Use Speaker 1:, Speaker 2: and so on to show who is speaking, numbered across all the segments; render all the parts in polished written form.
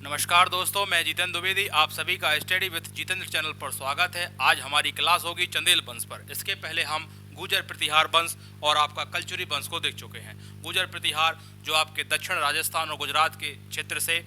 Speaker 1: नमस्कार दोस्तों, मैं जितेंद्र द्विवेदी। आप सभी का स्टडी विद जितेंद्र चैनल पर स्वागत है। आज हमारी क्लास होगी चंदेल वंश पर। इसके पहले हम गुर्जर प्रतिहार वंश और आपका कलचुरी वंश को देख चुके हैं। गुर्जर प्रतिहार जो आपके दक्षिण राजस्थान और गुजरात के क्षेत्र से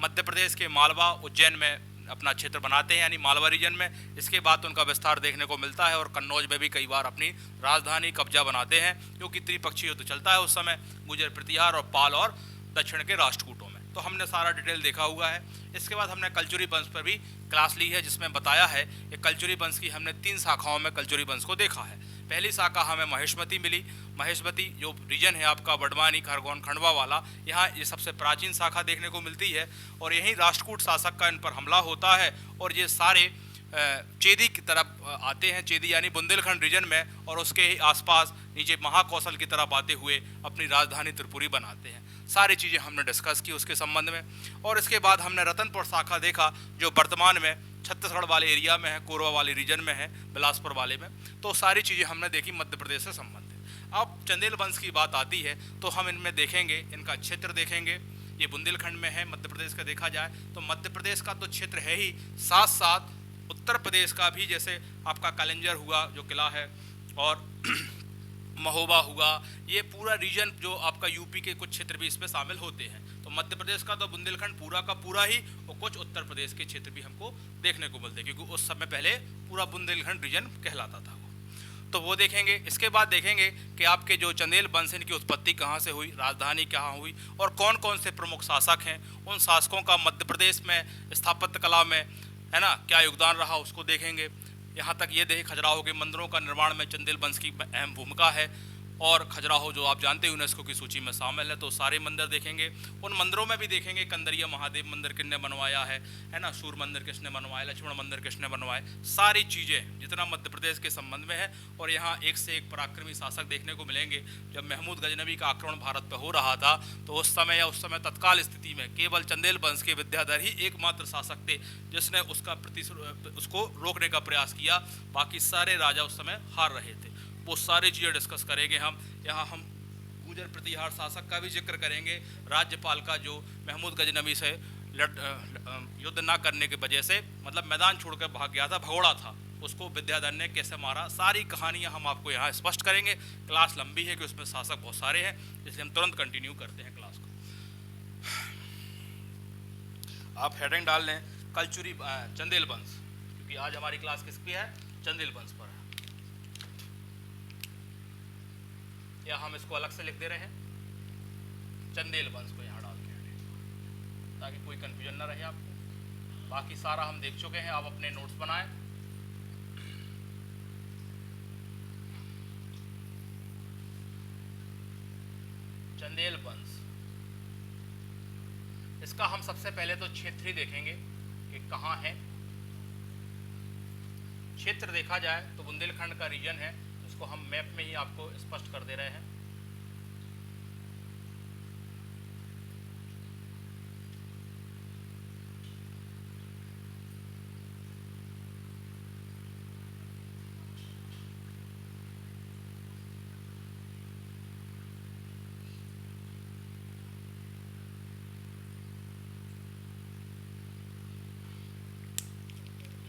Speaker 1: मध्य प्रदेश के मालवा उज्जैन में अपना क्षेत्र बनाते हैं, यानी मालवा रीजन में। इसके बाद उनका विस्तार देखने को मिलता है और कन्नौज में भी कई बार अपनी राजधानी कब्जा बनाते हैं, क्योंकि त्रिपक्षीय युद्ध चलता है उस समय गुर्जर प्रतिहार और पाल और दक्षिण के राष्ट्रकूटों में। तो हमने सारा डिटेल देखा हुआ है। इसके बाद हमने कलचुरी वंश पर भी क्लास ली है, जिसमें बताया है कि कलचुरी वंश की हमने 3 शाखाओं में कलचुरी वंश को देखा है। पहली शाखा हमें महेशमती मिली। महेशमती जो रीजन है आपका बड़वानी खरगोन खंडवा वाला, यहाँ ये सबसे प्राचीन शाखा देखने को मिलती है और यहीं राष्ट्रकूट शासक का इन पर हमला होता है और ये सारे चेदी की तरफ आते हैं। चेदी यानी बुंदेलखंड रीजन में, और उसके ही आसपास नीचे महाकौशल की तरफ आते हुए अपनी राजधानी त्रिपुरी बनाते हैं। सारी चीज़ें हमने डिस्कस की उसके संबंध में। और इसके बाद हमने रतनपुर शाखा देखा, जो वर्तमान में छत्तीसगढ़ वाले एरिया में है, कोरबा वाले रीजन में है, बिलासपुर वाले में। तो सारी चीज़ें हमने देखी मध्य प्रदेश से संबंधित। अब चंदेल वंश की बात आती है तो हम इनमें देखेंगे, इनका क्षेत्र देखेंगे। ये बुंदेलखंड में है, मध्य प्रदेश का देखा जाए तो मध्य प्रदेश का तो क्षेत्र है ही, साथ साथ उत्तर प्रदेश का भी, जैसे आपका कलिंजर हुआ जो किला है, और महोबा हुआ, ये पूरा रीजन जो आपका यूपी के कुछ क्षेत्र भी इसमें शामिल होते हैं। तो मध्य प्रदेश का तो बुंदेलखंड पूरा का पूरा ही, और कुछ उत्तर प्रदेश के क्षेत्र भी हमको देखने को मिलते हैं, क्योंकि उस समय पहले पूरा बुंदेलखंड रीजन कहलाता था वो। तो वो देखेंगे। इसके बाद देखेंगे कि आपके जो चंदेल वंश की उत्पत्ति कहाँ से हुई, राजधानी कहाँ हुई, और कौन कौन से प्रमुख शासक हैं, उन शासकों का मध्य प्रदेश में स्थापत्य कला में, है ना, क्या योगदान रहा, उसको देखेंगे। यहाँ तक ये देखें, खजुराहो के मंदिरों का निर्माण में चंदेल वंश की अहम भूमिका है, और खजुराहो जो आप जानते हैं यूनेस्को की सूची में शामिल है। तो सारे मंदिर देखेंगे। उन मंदिरों में भी देखेंगे कंदरिया महादेव मंदिर किसने बनवाया है ना, सूर्य मंदिर किसने बनवाया, लक्ष्मण मंदिर किसने बनवाए, सारी चीज़ें जितना मध्य प्रदेश के संबंध में है। और यहाँ एक से एक पराक्रमी शासक देखने को मिलेंगे। जब महमूद गजनवी का आक्रमण भारत पर हो रहा था, तो उस समय तत्काल स्थिति में केवल चंदेल वंश के विद्याधर ही एकमात्र शासक थे जिसने उसको रोकने का प्रयास किया। बाकी सारे राजा उस समय हार रहे थे। वो सारी चीज़ें डिस्कस करेंगे हम। यहाँ हम गुर्जर प्रतिहार शासक का भी जिक्र करेंगे, राज्यपाल का जो महमूद गजनवी से युद्ध ना करने की वजह से, मतलब मैदान छोड़कर भाग गया था, भगोड़ा था, उसको विद्याधर ने कैसे मारा, सारी कहानियाँ हम आपको यहाँ स्पष्ट करेंगे। क्लास लंबी है कि उसमें शासक बहुत सारे हैं, इसलिए हम तुरंत कंटिन्यू करते हैं क्लास को। आप हेडिंग डाल लें कलचुरी चंदेल वंश, क्योंकि आज हमारी क्लास किस पे है, चंदेल वंश पर है। या हम इसको अलग से लिख दे रहे हैं, चंदेल वंश को यहाँ डाल के, ताकि कोई कंफ्यूजन ना रहे आपको। बाकी सारा हम देख चुके हैं, आप अपने नोट्स बनाएं। चंदेल वंश, इसका हम सबसे पहले तो क्षेत्र ही देखेंगे कि कहाँ है। क्षेत्र देखा जाए तो बुंदेलखंड का रीजन है, इसको हम मैप में ही आपको स्पष्ट कर दे रहे हैं।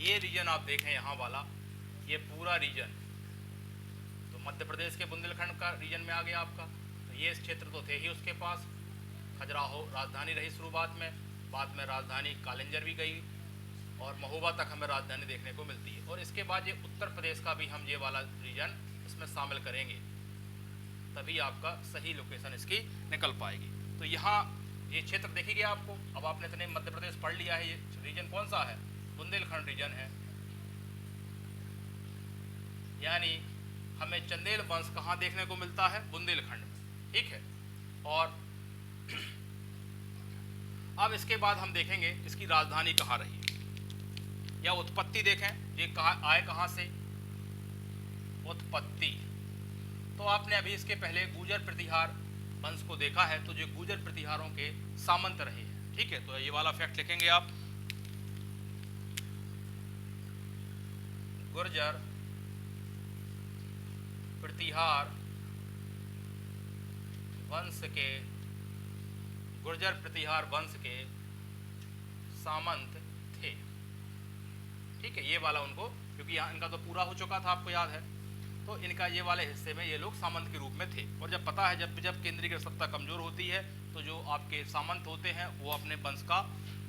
Speaker 1: ये रीजन आप देखें, यहाँ वाला ये पूरा रीजन तो मध्य प्रदेश के बुंदेलखंड का रीजन में आ गया आपका। तो ये क्षेत्र तो थे ही उसके पास। खजुराहो राजधानी रही शुरुआत में, बाद में राजधानी कालिंजर भी गई, और महोबा तक हमें राजधानी देखने को मिलती है। और इसके बाद ये उत्तर प्रदेश का भी हम ये वाला रीजन इसमें शामिल करेंगे, तभी आपका सही लोकेशन इसकी निकल पाएगी। तो यहाँ ये क्षेत्र देखी गया आपको। अब आपने इतने मध्य प्रदेश पढ़ लिया है, ये रीजन कौन सा है, बुंदेलखंड रीजन है। यानी हमें चंदेल वंश कहाँ देखने को मिलता है, बुंदेलखंड में, ठीक है। और अब इसके बाद हम देखेंगे इसकी राजधानी कहाँ रही, या उत्पत्ति देखें, ये आए कहाँ से, उत्पत्ति। तो आपने अभी इसके पहले गुर्जर प्रतिहार वंश को देखा है, तो जो गुर्जर प्रतिहारों के सामंत रहे हैं, ठीक है। तो ये वाला फैक्ट लिखेंगे आप, गुर्जर प्रतिहार वंश के, गुर्जर प्रतिहार वंश के सामंत थे। ठीक है, ये वाला उनको, क्योंकि यहाँ इनका तो पूरा हो चुका था, आपको याद है, तो इनका ये वाले हिस्से में ये लोग सामंत के रूप में थे। और जब पता है जब जब केंद्रीय सत्ता कमजोर होती है तो जो आपके सामंत होते हैं वो अपने वंश का,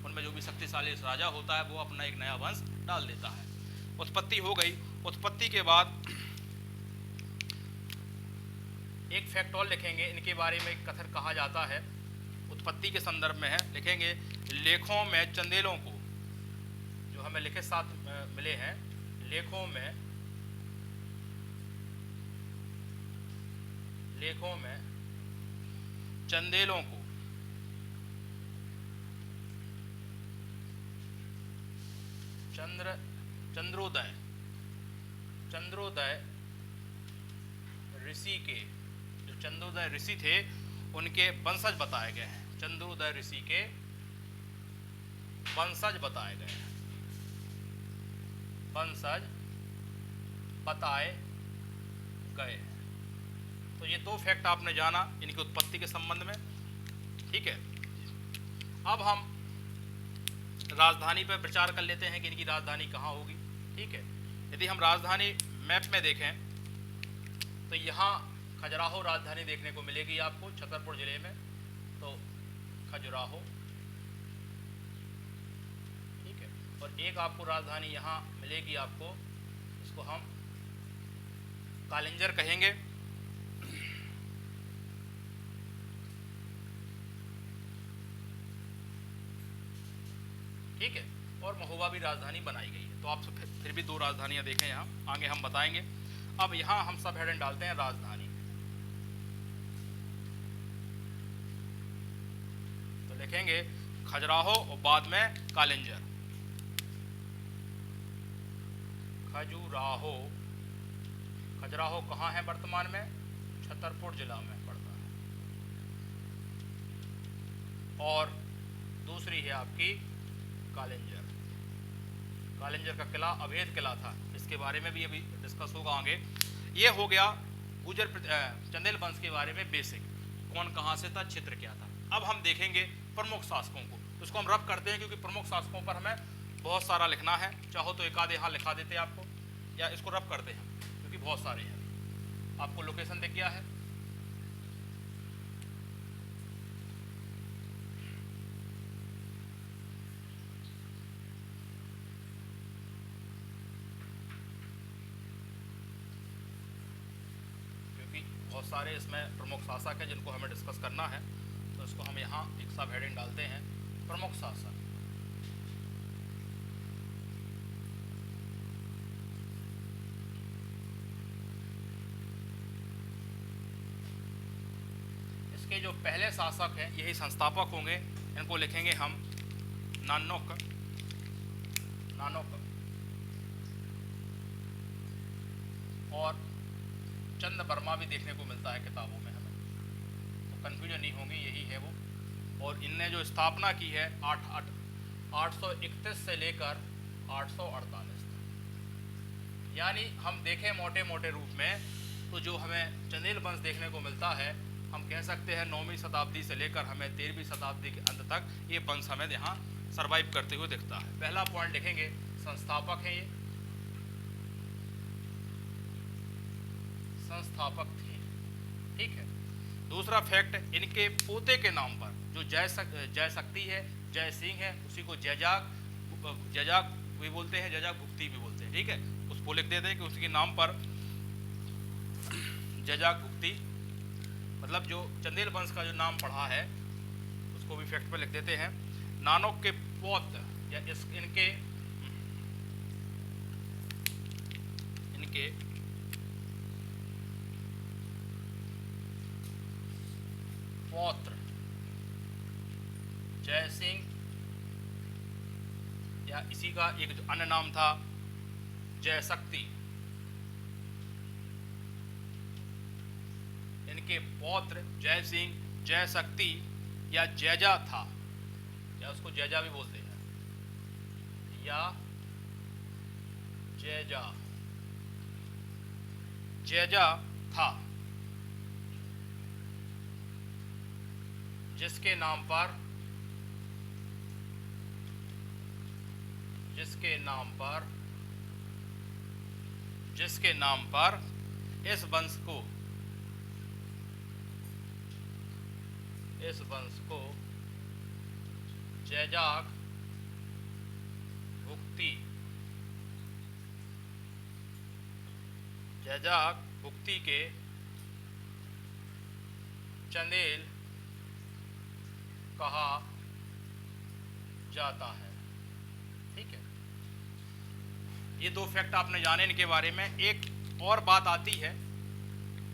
Speaker 1: उनमें जो भी शक्तिशाली राजा होता है वो अपना एक नया वंश डाल देता है। उत्पत्ति हो गई। उत्पत्ति के बाद एक फैक्ट और लिखेंगे, इनके बारे में एक कथन कहा जाता है, उत्पत्ति के संदर्भ में है, लिखेंगे लेखों में चंदेलों को, जो हमें लिखे साथ मिले हैं, लेखों में चंदेलों को चंद्रोदय ऋषि के, जो चंद्रोदय ऋषि थे उनके वंशज बताए गए हैं। चंद्रोदय ऋषि के वंशज बताए गए हैं, वंशज बताए गए हैं। तो ये दो फैक्ट आपने जाना इनकी उत्पत्ति के संबंध में। ठीक है, अब हम राजधानी पर विचार कर लेते हैं कि इनकी राजधानी कहाँ होगी। ठीक है, यदि हम राजधानी मैप में देखें तो यहाँ खजुराहो राजधानी देखने को मिलेगी आपको, छतरपुर जिले में, तो खजुराहो। ठीक है, और एक आपको राजधानी यहाँ मिलेगी आपको, इसको हम कालिंजर कहेंगे। ठीक है, और महोबा भी राजधानी बनाई गई है। तो आप फिर भी दो राजधानियां देखें, यहाँ आगे हम बताएंगे। अब यहाँ हम सब हेडिंग डालते हैं राजधानी, तो लिखेंगे खजुराहो और बाद में कालिंजर। खजुराहो कहाँ है वर्तमान में? छतरपुर जिला में पड़ता है। और दूसरी है आपकी कालिंजर। कालिंजर का किला अवैध किला था, इसके बारे में भी अभी डिस्कस होगा आगे। ये हो गया गुजर चंदेल वंश के बारे में बेसिक, कौन कहाँ से था, क्षेत्र क्या था। अब हम देखेंगे प्रमुख शासकों को, उसको हम रब करते हैं क्योंकि प्रमुख शासकों पर हमें बहुत सारा लिखना है। चाहो तो एक आधे यहाँ लिखा देते आपको, या इसको रब करते हैं क्योंकि बहुत सारे हैं। आपको लोकेशन दिख गया है। बहुत सारे इसमें प्रमुख शासक हैं जिनको हमें डिस्कस करना है, तो इसको हम यहाँ एक सब हेडिंग डालते हैं, प्रमुख शासक। इसके जो पहले शासक हैं यही संस्थापक होंगे, इनको लिखेंगे हम नानक। और चंद वर्मा भी देखने को मिलता है किताबों में हमें, तो कन्फ्यूजन नहीं होंगे, यही है वो। और इनने जो स्थापना की है 831 से लेकर 848 तक। यानी हम देखें मोटे मोटे रूप में तो जो हमें चंदेल वंश देखने को मिलता है, हम कह सकते हैं 9वीं शताब्दी से लेकर हमें 13वीं शताब्दी के अंत तक ये वंश हमें यहाँ सर्वाइव करते हुए दिखता है। पहला पॉइंट लिखेंगे, संस्थापक हैं ये, संस्थापक थे। ठीक है, दूसरा फैक्ट, इनके पोते के नाम पर जो जय शक्ति है, जय सिंह है, उसी को जयजाग भी बोलते हैं, जयजाग भुक्ति भी बोलते हैं। ठीक है, उसको लिख देते हैं कि उसके नाम पर जयजाग भुक्ति, मतलब जो चंदेल वंश का जो नाम पढ़ा है उसको भी फैक्ट पे लिख देते हैं। नानक के पौत्र या इनके पौत्र जय सिंह, या इसी का एक अन्य नाम था जय शक्ति, इनके पौत्र जय सिंह, जय शक्ति या जयजा था, या उसको जयजा भी बोलते हैं, या जयजा था, जिसके नाम पर जिसके नाम पर इस वंश को जैजाक भुक्ति के चंदेल कहा जाता है। ठीक है, ये दो फैक्ट आपने जाने इनके बारे में। एक और बात आती है,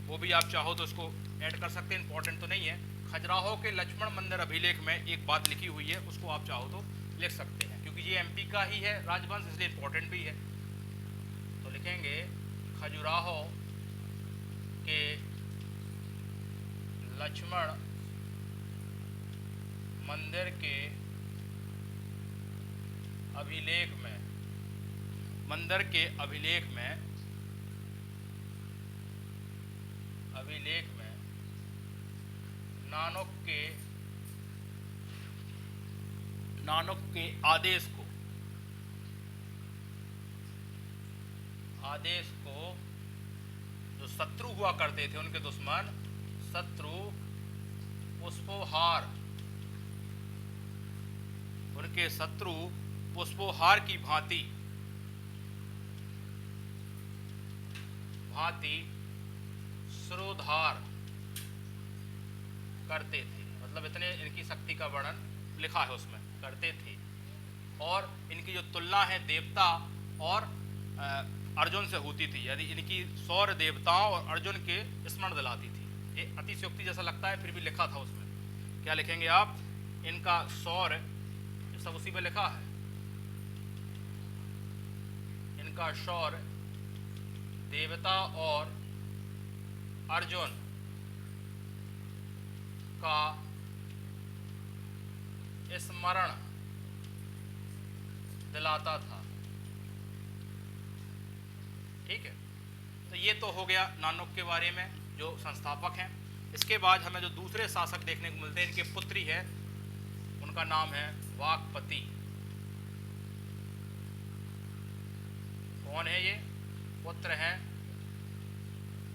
Speaker 1: वो भी आप चाहो तो उसको ऐड कर सकते हैं, इंपॉर्टेंट तो नहीं है। खजुराहो के लक्ष्मण मंदिर अभिलेख में एक बात लिखी हुई है, उसको आप चाहो तो लिख सकते हैं, क्योंकि ये एमपी का ही है राजवंश, इसलिए इंपॉर्टेंट भी है। तो लिखेंगे खजुराहो के लक्ष्मण मंदिर के अभिलेख में नानक के आदेश को जो शत्रु हुआ करते थे, उनके दुश्मन शत्रु पुष्पोहार की भांति सिरोधार करते थे। मतलब इतने इनकी शक्ति का वर्णन लिखा है उसमें, करते थे। और इनकी जो तुलना है देवता और अर्जुन से होती थी, यदि इनकी शौर्य देवताओं और अर्जुन के स्मरण दिलाती थी। ये अतिशयोक्ति जैसा लगता है, फिर भी लिखा था उसमें। क्या लिखेंगे आप? इनका शौर्य, सब उसी पे लिखा है, इनका शौर्य देवता और अर्जुन का स्मरण दिलाता था। ठीक है, तो ये तो हो गया नानक के बारे में, जो संस्थापक हैं। इसके बाद हमें जो दूसरे शासक देखने को मिलते हैं, इनके पुत्री है, उनका नाम है वाकपति। कौन है ये? पुत्र हैं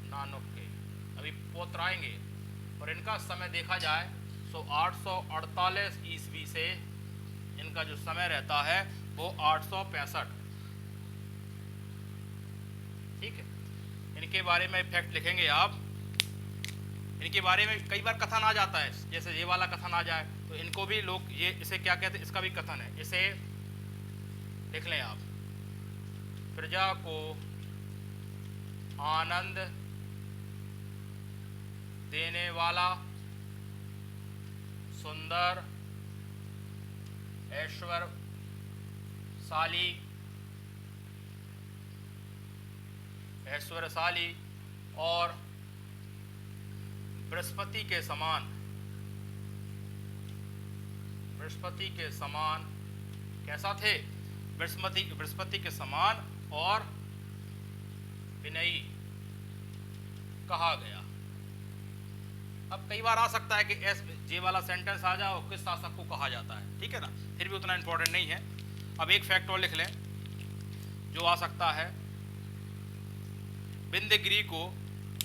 Speaker 1: नानक के। अभी पुत्र आएंगे, और इनका समय देखा जाए तो 848 ईस्वी से इनका जो समय रहता है वो 865। ठीक है, इनके बारे में फैक्ट लिखेंगे आप। इनके बारे में कई बार कथन आ जाता है, जैसे ये वाला कथन आ जाए तो इनको भी लोग ये इसे क्या कहते हैं, इसका भी कथन है, इसे लिख लें आप। प्रजा को आनंद देने वाला, सुंदर, ऐश्वर्यशाली और बृहस्पति के समान कैसा थे? बृहस्पति के समान और विनयी कहा गया। अब कई बार आ सकता है कि ये वाला सेंटेंस आ जाओ, किस शासक को कहा जाता है, ठीक है ना, फिर भी उतना इंपॉर्टेंट नहीं है। अब एक फैक्ट और लिख लें जो आ सकता है। विंध्यगिरि को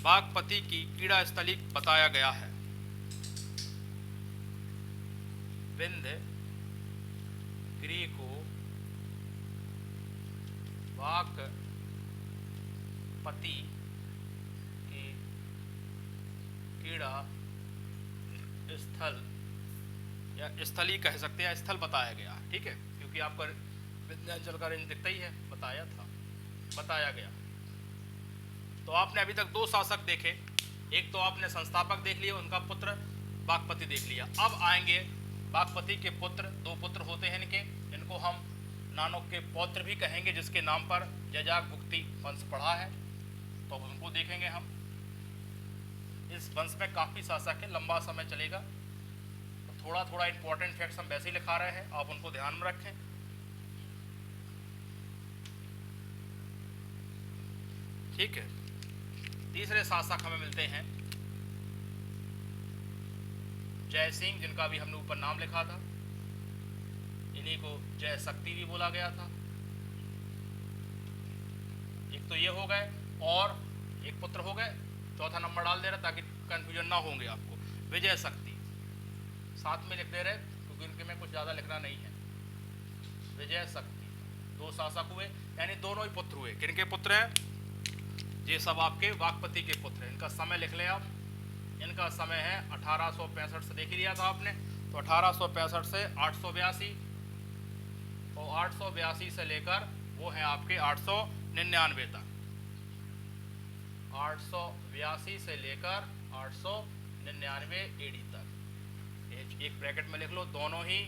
Speaker 1: वाकपति की क्रीड़ा स्थली बताया गया है। विंध्यगिरि को वाकपति की क्रीड़ा स्थल या स्थली कह सकते हैं, स्थल बताया गया। ठीक है, क्योंकि आपका विंध्याचल का रेंज दिखता ही है, बताया गया। तो आपने अभी तक दो शासक देखे, एक तो आपने संस्थापक देख लिया, उनका पुत्र वाकपति देख लिया। अब आएंगे वाकपति के पुत्र, दो पुत्र होते हैं इनके, इनको हम नानक के पौत्र भी कहेंगे, जिसके नाम पर जैजाक भुक्ति वंश पढ़ा है, तो अब उनको देखेंगे हम। इस वंश में काफ़ी शासक है, लंबा समय चलेगा, तो थोड़ा थोड़ा इंपॉर्टेंट फैक्ट्स हम वैसे ही लिखा रहे हैं, आप उनको ध्यान में रखें। ठीक है, तीसरे शासक हमें मिलते हैं जय सिंह, जिनका भी हमने ऊपर नाम लिखा था। इन्हीं को जय शक्ति भी बोला गया था। तो ये हो गए और एक पुत्र हो गए, चौथा नंबर डाल दे रहे ताकि कंफ्यूजन ना होंगे आपको। विजय शक्ति साथ में लिख दे रहे क्योंकि इनके में कुछ ज़्यादा लिखना नहीं है। विजय शक्ति, दो शासक हुए यानी दोनों ही पुत्र हुए। किनके पुत्र हैं? ये सब आपके वाकपति के पुत्र हैं। इनका समय लिख लें आप। इनका समय है 1865 से, देख ही लिया था आपने, तो 1865 से 882 और 882 से लेकर वो है आपके 899 तक। 882 से लेकर 899 एडी तक। एक ब्रैकेट में लिख लो, दोनों ही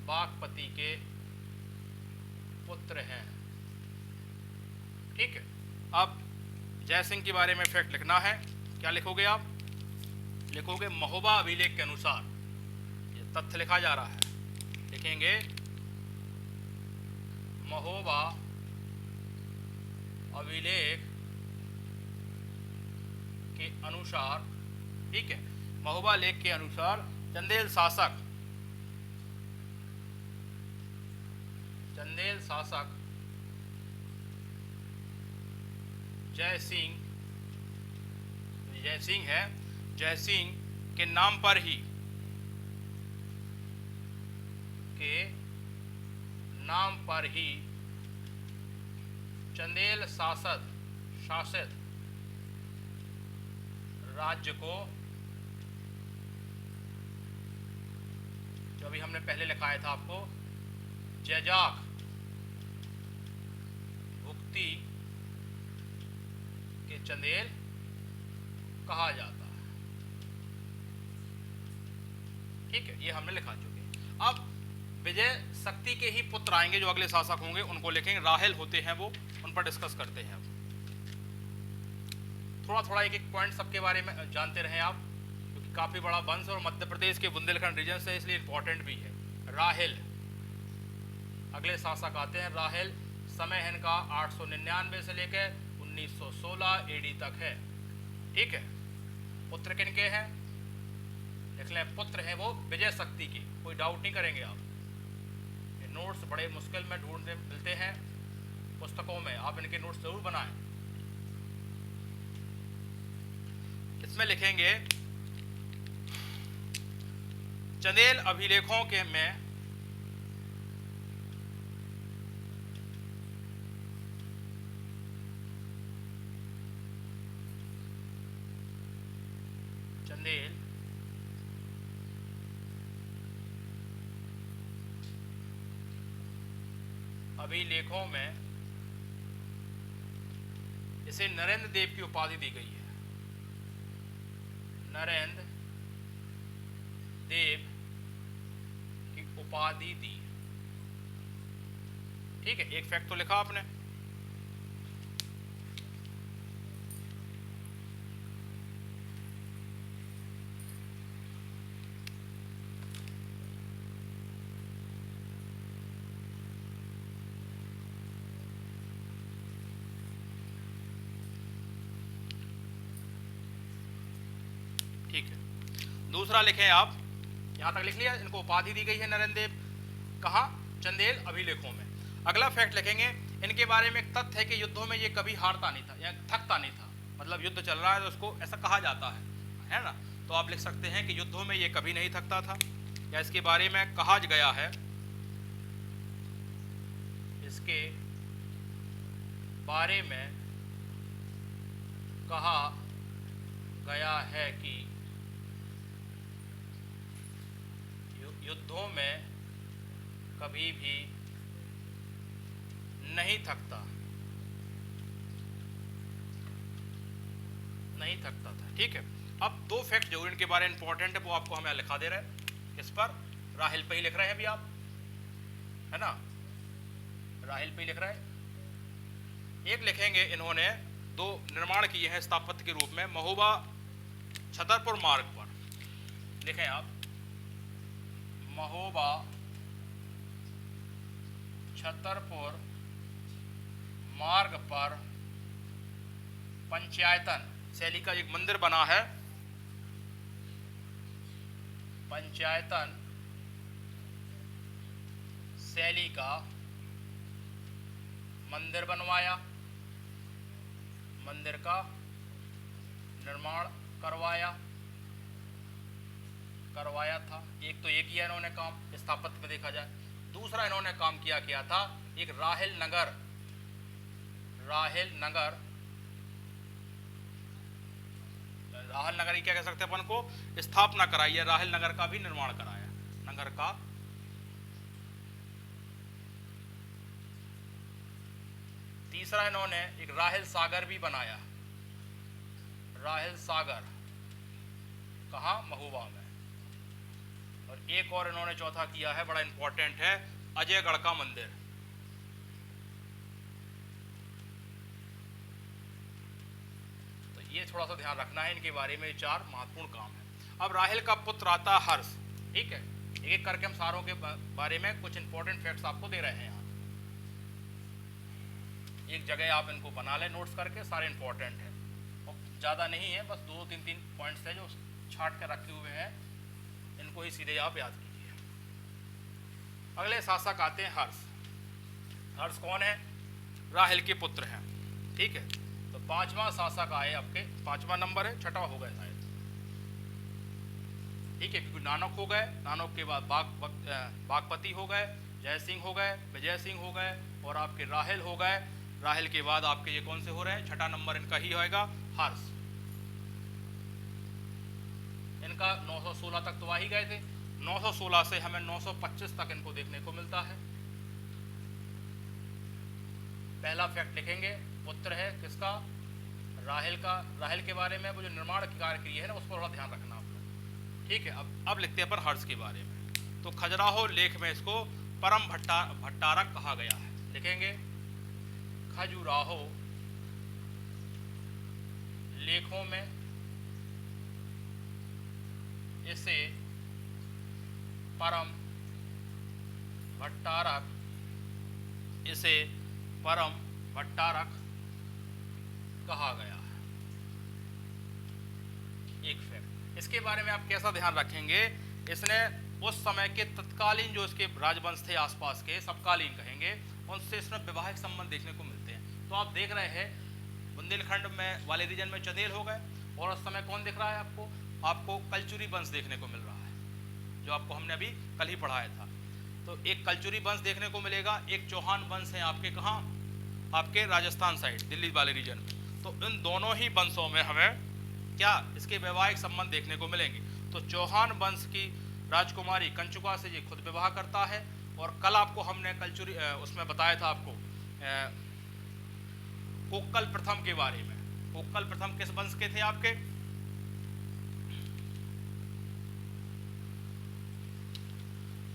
Speaker 1: वाकपति के पुत्र हैं। ठीक है। अब जय सिंह के बारे में फैक्ट लिखना है। क्या लिखोगे आप? लिखोगे महोबा अभिलेख के अनुसार, ये तथ्य लिखा जा रहा है, लिखेंगे महोबा अभिलेख के अनुसार। ठीक है। महोबा लेख के अनुसार चंदेल शासक जय सिंह है, जय सिंह के नाम पर ही चंदेल शासित राज्य को, जो अभी हमने पहले लिखाया था आपको, जैजाक भुक्ति के चंदेल कहा जाता है। ठीक है, ये हमने लिखा चुके। अब विजय शक्ति के ही पुत्र आएंगे जो अगले शासक होंगे, उनको लिखेंगे। राहेल होते हैं वो, उन पर डिस्कस करते हैं। अब थोड़ा थोड़ा एक एक पॉइंट सबके बारे में जानते रहे आप, क्योंकि काफी बड़ा वंश और मध्य प्रदेश के बुंदेलखंड रीजन से, इसलिए इंपॉर्टेंट भी है। राहेल अगले शासक आते हैं। राहेल समय है इनका 899 से लेकर 1916 एडी तक है। ठीक है। पुत्र किनके हैं? देख लें, पुत्र हैं वो विजय शक्ति के, कोई डाउट नहीं करेंगे आप। ये नोट्स बड़े मुश्किल में ढूंढने मिलते हैं पुस्तकों में, आप इनके नोट्स जरूर बनाएं। इसमें लिखेंगे चंदेल अभिलेखों के में चंदेल अभिलेखों में इसे नरेंद्र देव की उपाधि दी गई है। नरेंद्र देव की उपाधि दी। ठीक है, एक फैक्ट तो लिखा आपने। ठीक है, दूसरा लिखें आप, यहां तक लिख लिया, इनको उपाधि दी गई है नरेंद्र देव, कहा? चंदेल अभिलेखों में। अगला फैक्ट लिखेंगे, इनके बारे में एक तथ्य है कि युद्धों में ये कभी हारता नहीं था या थकता नहीं था। मतलब युद्ध चल रहा है तो उसको ऐसा कहा जाता है ना। तो आप लिख सकते हैं कि युद्धों में ये कभी नहीं थकता था, या इसके बारे में कहा गया है, इसके बारे में कहा गया है कि युद्धों में कभी भी नहीं थकता था। ठीक है। अब दो फैक्ट जो इनके बारे में इंपॉर्टेंट है वो आपको हमें लिखा दे रहे हैं। इस पर राहेल पे ही लिख रहे हैं अभी आप, है ना, राहेल पे ही लिख रहे हैं। एक लिखेंगे इन्होंने दो निर्माण किए हैं स्थापत्य के रूप में महोबा छतरपुर मार्ग पर। लिखें आप, महोबा छतरपुर मार्ग पर पंचायतन शैली का एक मंदिर बना है। पंचायतन शैली का मंदिर बनवाया, मंदिर का निर्माण करवाया था। एक तो ये किया इन्होंने काम स्थापत्य में देखा जाए। दूसरा इन्होंने काम किया था एक राहिल नगर ही क्या कह सकते हैं अपन को, स्थापना कराई है। राहिल नगर का भी निर्माण कराया, नगर का। तीसरा इन्होंने एक राहिल सागर भी बनाया, राहिल सागर, कहाँ, महोबा में। और एक और इन्होंने चौथा किया है, बड़ा इंपॉर्टेंट है, अजयगढ़ का मंदिर। तो ये थोड़ा सा ध्यान रखना है, इनके बारे में 4 महत्वपूर्ण काम है। अब राहिल का पुत्र आता हर्ष, ठीक है। एक एक करके हम सारों के बारे में कुछ इंपॉर्टेंट फैक्ट्स आपको दे रहे हैं यहाँ। एक जगह आप इनको बना लें नोट्स करके, सारे इंपॉर्टेंट है, ज़्यादा नहीं है, बस 2-3 पॉइंट्स है जो छाट कर रखे हुए हैं, इनको ही सीधे आप याद कीजिए। अगले शासक आते हैं हर्ष। हर्ष कौन है, राहिल के पुत्र हैं, ठीक है। तो 5वां शासक आए आपके, 5वां नंबर है, 6वां हो गया शायद, ठीक है, क्योंकि नानक हो गए, नानक के बाद बागपति हो गए, जय सिंह हो गए, विजय सिंह हो गए, और आपके राहिल हो गए। राहिल के बाद आपके ये कौन से हो रहे हैं, 6वां नंबर इनका ही होएगा, हर्ष। इनका 916 तक तो आ ही गए थे, 916 से हमें 925 तक इनको देखने को मिलता है। पहला फैक्ट लिखेंगे, पुत्र है किसका, राहिल का। राहिल के बारे में वो जो निर्माण कार्य किए है ना, उस पर थोड़ा ध्यान रखना आप लोग, ठीक है। अब लिखते हैं पर हर्ष के बारे में। तो खजुराहो लेख में इसको परम भट्टारक कहा गया है, लिखेंगे खजुराहो लेखों में इसे परम भट्टारक कहा गया है। एक फैक्ट, इसके बारे में आप कैसा ध्यान रखेंगे, इसने उस समय के तत्कालीन जो इसके राजवंश थे आसपास के, समकालीन कहेंगे, उनसे इसमें वैवाहिक संबंध देखने को मिलते हैं। तो आप देख रहे हैं बुंदेलखंड में वाले रीजन में चंदेल हो गए, और उस समय कौन दिख रहा है आपको कलचुरी वंश देखने को मिल रहा है, जो आपको हमने अभी कल ही पढ़ाया था। तो एक कलचुरी वंश देखने को मिलेगा, एक चौहान वंश है आपके कहाँ, आपके राजस्थान साइड, दिल्ली वाले रीजन में। तो इन दोनों ही वंशों में हमें क्या इसके वैवाहिक संबंध देखने को मिलेंगे। तो चौहान वंश की राजकुमारी कंचुका से ये खुद विवाह करता है। और कल आपको हमने कलचुरी उसमें बताया था आपको कोक्कल प्रथम के बारे में। कोक्कल प्रथम किस वंश के थे आपके,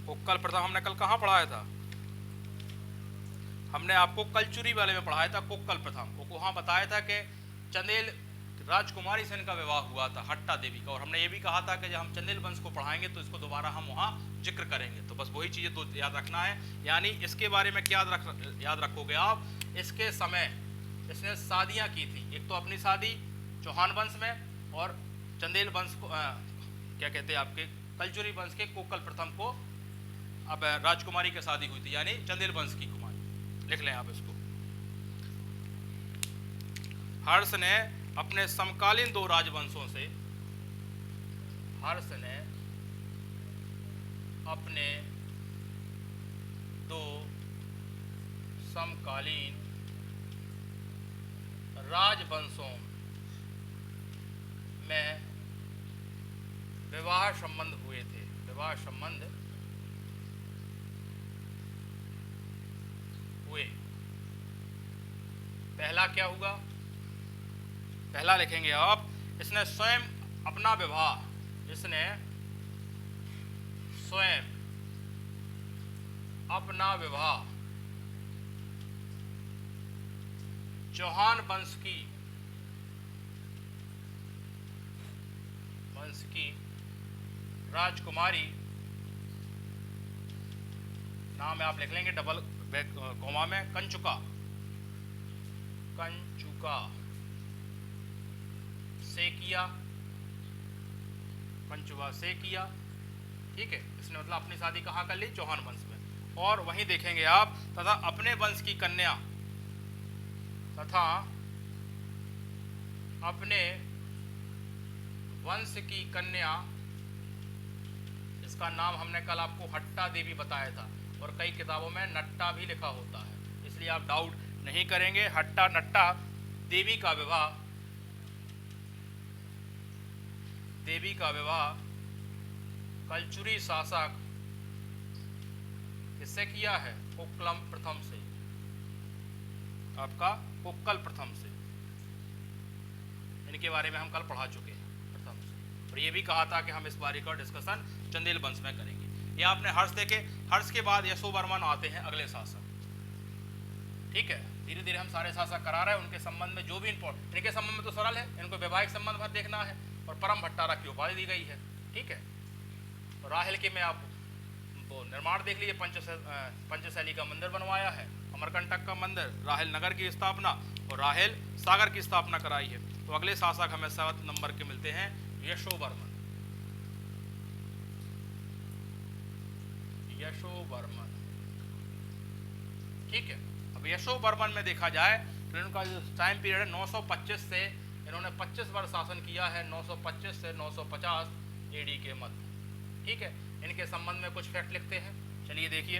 Speaker 1: कोक्कल प्रथम हमने कल कहाँ पढ़ाया था, हमने आपको कलचुरी वाले में पढ़ाया था कोक्कल प्रथम। वो वहाँ बताया था कि चंदेल राजकुमारी से इनका विवाह हुआ था, हट्टा देवी का। और हमने ये भी कहा था कि जब हम चंदेल वंश को पढ़ाएंगे तो इसको दोबारा हम वहाँ जिक्र करेंगे। तो बस वही चीज़ें तो याद रखना है। यानी इसके बारे में क्या याद रखोगे आप, इसके समय इसने शादियाँ की थी, एक तो अपनी शादी चौहान वंश में, और चंदेल वंश को क्या कहते हैं आपके कलचुरी वंश के कोक्कल प्रथम को अब राजकुमारी की शादी हुई थी, यानी चंदेल वंश की कुमारी। लिख लें आप इसको। हर्ष ने अपने समकालीन 2 राजवंशों से, हर्ष ने अपने 2 समकालीन राजवंशों में विवाह संबंध हुए थे, विवाह संबंध हुए। पहला क्या होगा, पहला लिखेंगे आप, इसने स्वयं अपना विवाह, इसने स्वयं अपना विवाह चौहान वंश की राजकुमारी, नाम है आप लिख लेंगे डबल कोमा में, कंचुका से किया, कंचुका से किया, ठीक है। इसने मतलब अपनी शादी कहाँ कर ली, चौहान वंश में। और वहीं देखेंगे आप, तथा अपने वंश की कन्या तथा अपने वंश की कन्या, इसका नाम हमने कल आपको हट्टा देवी बताया था और कई किताबों में नट्टा भी लिखा होता है, इसलिए आप डाउट नहीं करेंगे। हट्टा नट्टा देवी का विवाह कलचुरी शासक किससे किया है? उक्कलम प्रथम से, आपका उक्कल प्रथम से। इनके बारे में हम कल पढ़ा चुके हैं प्रथम से, और ये भी कहा था कि हम इस बारे का डिस्कशन चंदेल वंश में करेंगे। ये आपने हर्ष देखे, हर्ष के बाद यशोवर्मन आते हैं अगले शासक। ठीक है, धीरे धीरे हम सारे शासक करा रहे हैं, उनके संबंध में जो भी इंपॉर्टेंट, इनके संबंध में तो सरल है, इनको वैवाहिक संबंध भर देखना है और परम भट्टारा की उपाधि दी गई है। ठीक है, और राहेल के में आप वो निर्माण देख लीजिए, पंचशैली का मंदिर बनवाया है, अमरकंटक का मंदिर, राहेल नगर की स्थापना और राहेल सागर की स्थापना कराई है। तो अगले शासक हमें 7 नंबर के मिलते हैं यशोवर्मन। यशोवर्मन, ठीक है। अब यशोवर्मन में देखा जाए तो इनका जो टाइम पीरियड है 925 से, इन्होंने 25 वर्ष शासन किया है, 925 से 950 एडी के मध्य। ठीक है, इनके संबंध में कुछ फैक्ट लिखते हैं, चलिए देखिए।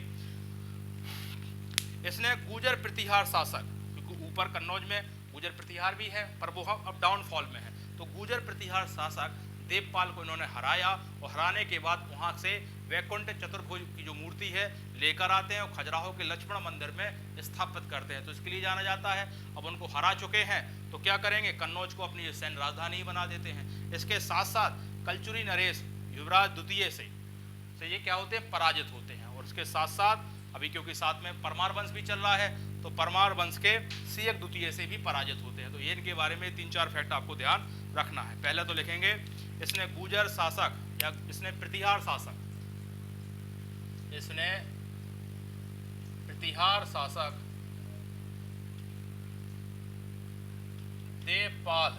Speaker 1: इसने गुजर प्रतिहार शासक, क्योंकि ऊपर कन्नौज में गुजर प्रतिहार भी है पर वो अब डाउनफॉल में है, तो गुजर प्रतिहार शासक देवपाल को इन्होंने हराया और हराने के बाद वहां से वैकुंठ चतुर्भुज की जो मूर्ति है लेकर आते हैं और खजुराहो के लक्ष्मण मंदिर में स्थापित करते हैं। तो इसके लिए जाना जाता है। अब उनको हरा चुके हैं तो क्या करेंगे, कन्नौज को अपनी सैन्य राजधानी बना देते हैं। इसके साथ साथ कलचुरी नरेश युवराज द्वितीय से ये क्या होते हैं, पराजित होते हैं। और इसके साथ साथ अभी क्योंकि साथ में परमार वंश भी चल रहा है तो परमार वंश के सियक द्वितीय से भी पराजित होते हैं। तो ये इनके बारे में 3-4 फैक्ट आपको ध्यान रखना है। पहले तो लिखेंगे इसने गुजर शासक या इसने प्रतिहार शासक, इसने प्रतिहार शासक देवपाल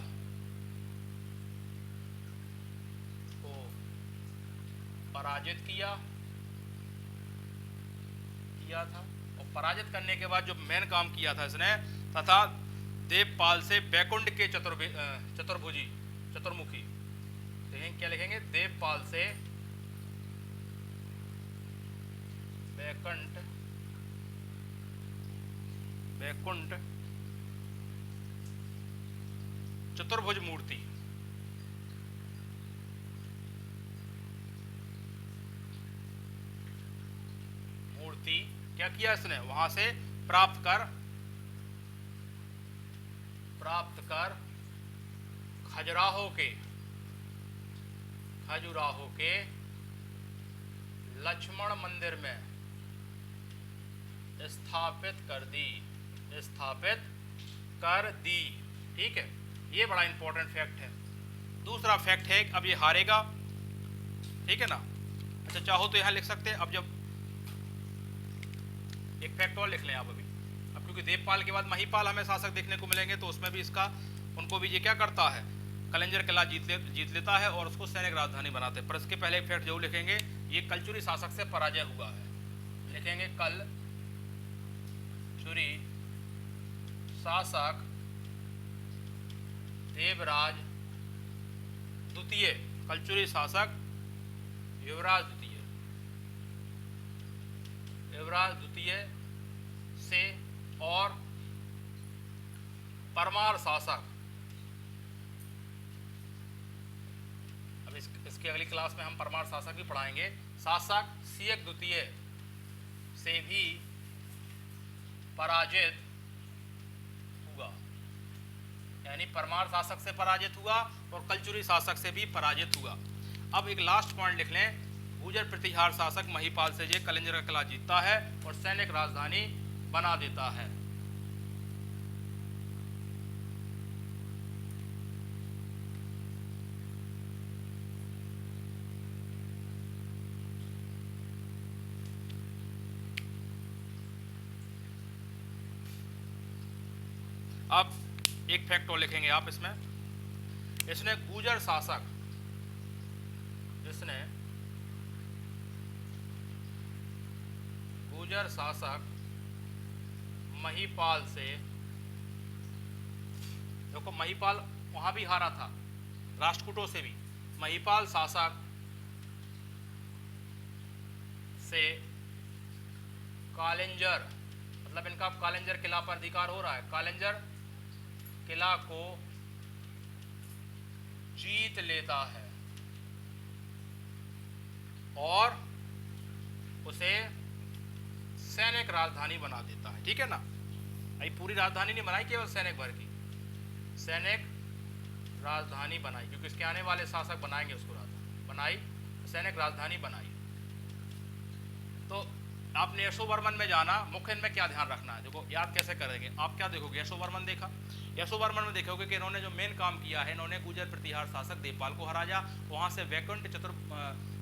Speaker 1: को पराजित किया था, और पराजित करने के बाद जो मेन काम किया था इसने, तथा देवपाल से वैकुंठ के चतुर्मुखी, देखेंगे क्या लिखेंगे, देवपाल से वैकुंठ चतुर्भुज मूर्ति, क्या किया इसने, वहां से प्राप्त कर खजुराहो के लक्ष्मण मंदिर में स्थापित कर दी। ठीक है, ये बड़ा इंपॉर्टेंट फैक्ट है। दूसरा फैक्ट है अब ये हारेगा, ठीक है ना। अच्छा, चाहो तो यहां लिख सकते हैं। अब जब एक फैक्ट और लिख लें आप अभी, अब क्योंकि देवपाल के बाद महिपाल हमें शासक देखने को मिलेंगे तो उसमें भी इसका, उनको भी ये क्या करता है, कलिंजर किला जीत लेता है और उसको सैनिक राजधानी बनाते हैं। पर इसके पहले एक फैक्ट जरूर लिखेंगे, ये कलचुरी शासक से पराजय हुआ है। लिखेंगे कलचुरी शासक देवराज द्वितीय, कलचुरी शासक युवराज द्वितीय से और परमार शासक, अब इसकी अगली क्लास में हम परमार शासक भी पढ़ाएंगे, शासक सियक द्वितीय से भी पराजित हुआ, यानी परमार शासक से पराजित हुआ और कलचुरी शासक से भी पराजित हुआ। अब एक लास्ट पॉइंट लिख लें, गुजर प्रतिहार शासक महिपाल से ये कलिंजर का किला जीतता है और सैनिक राजधानी बना देता है। अब एक फैक्ट और लिखेंगे आप इसमें, इसने गुजर शासक महिपाल से देखो महिपाल वहां भी हारा था, राष्ट्रकूटों से भी। महिपाल शासक से कालिंजर, मतलब इनका कालिंजर किला पर अधिकार हो रहा है, कालिंजर किला को जीत लेता है और उसे सैनिक राजधानी बना देता है। ठीक है ना, अभी पूरी राजधानी नहीं बनाई, केवल सैनिक भर की सैनिक राजधानी बनाई, क्योंकि इसके आने वाले शासक बनाएंगे उसको राजधानी बनाई, सैनिक राजधानी बनाई। तो आपने यशोवर्मन में जाना, मुख्य इनमें क्या ध्यान रखना है, देखो याद कैसे करेंगे आप, क्या देखोगे, यशोवर्मन देखा, यशोवर्मन में देखोगे कि इन्होंने जो मेन काम किया है, इन्होंने गुर्जर प्रतिहार शासक देवपाल को हराया, वहां से वैकुंठ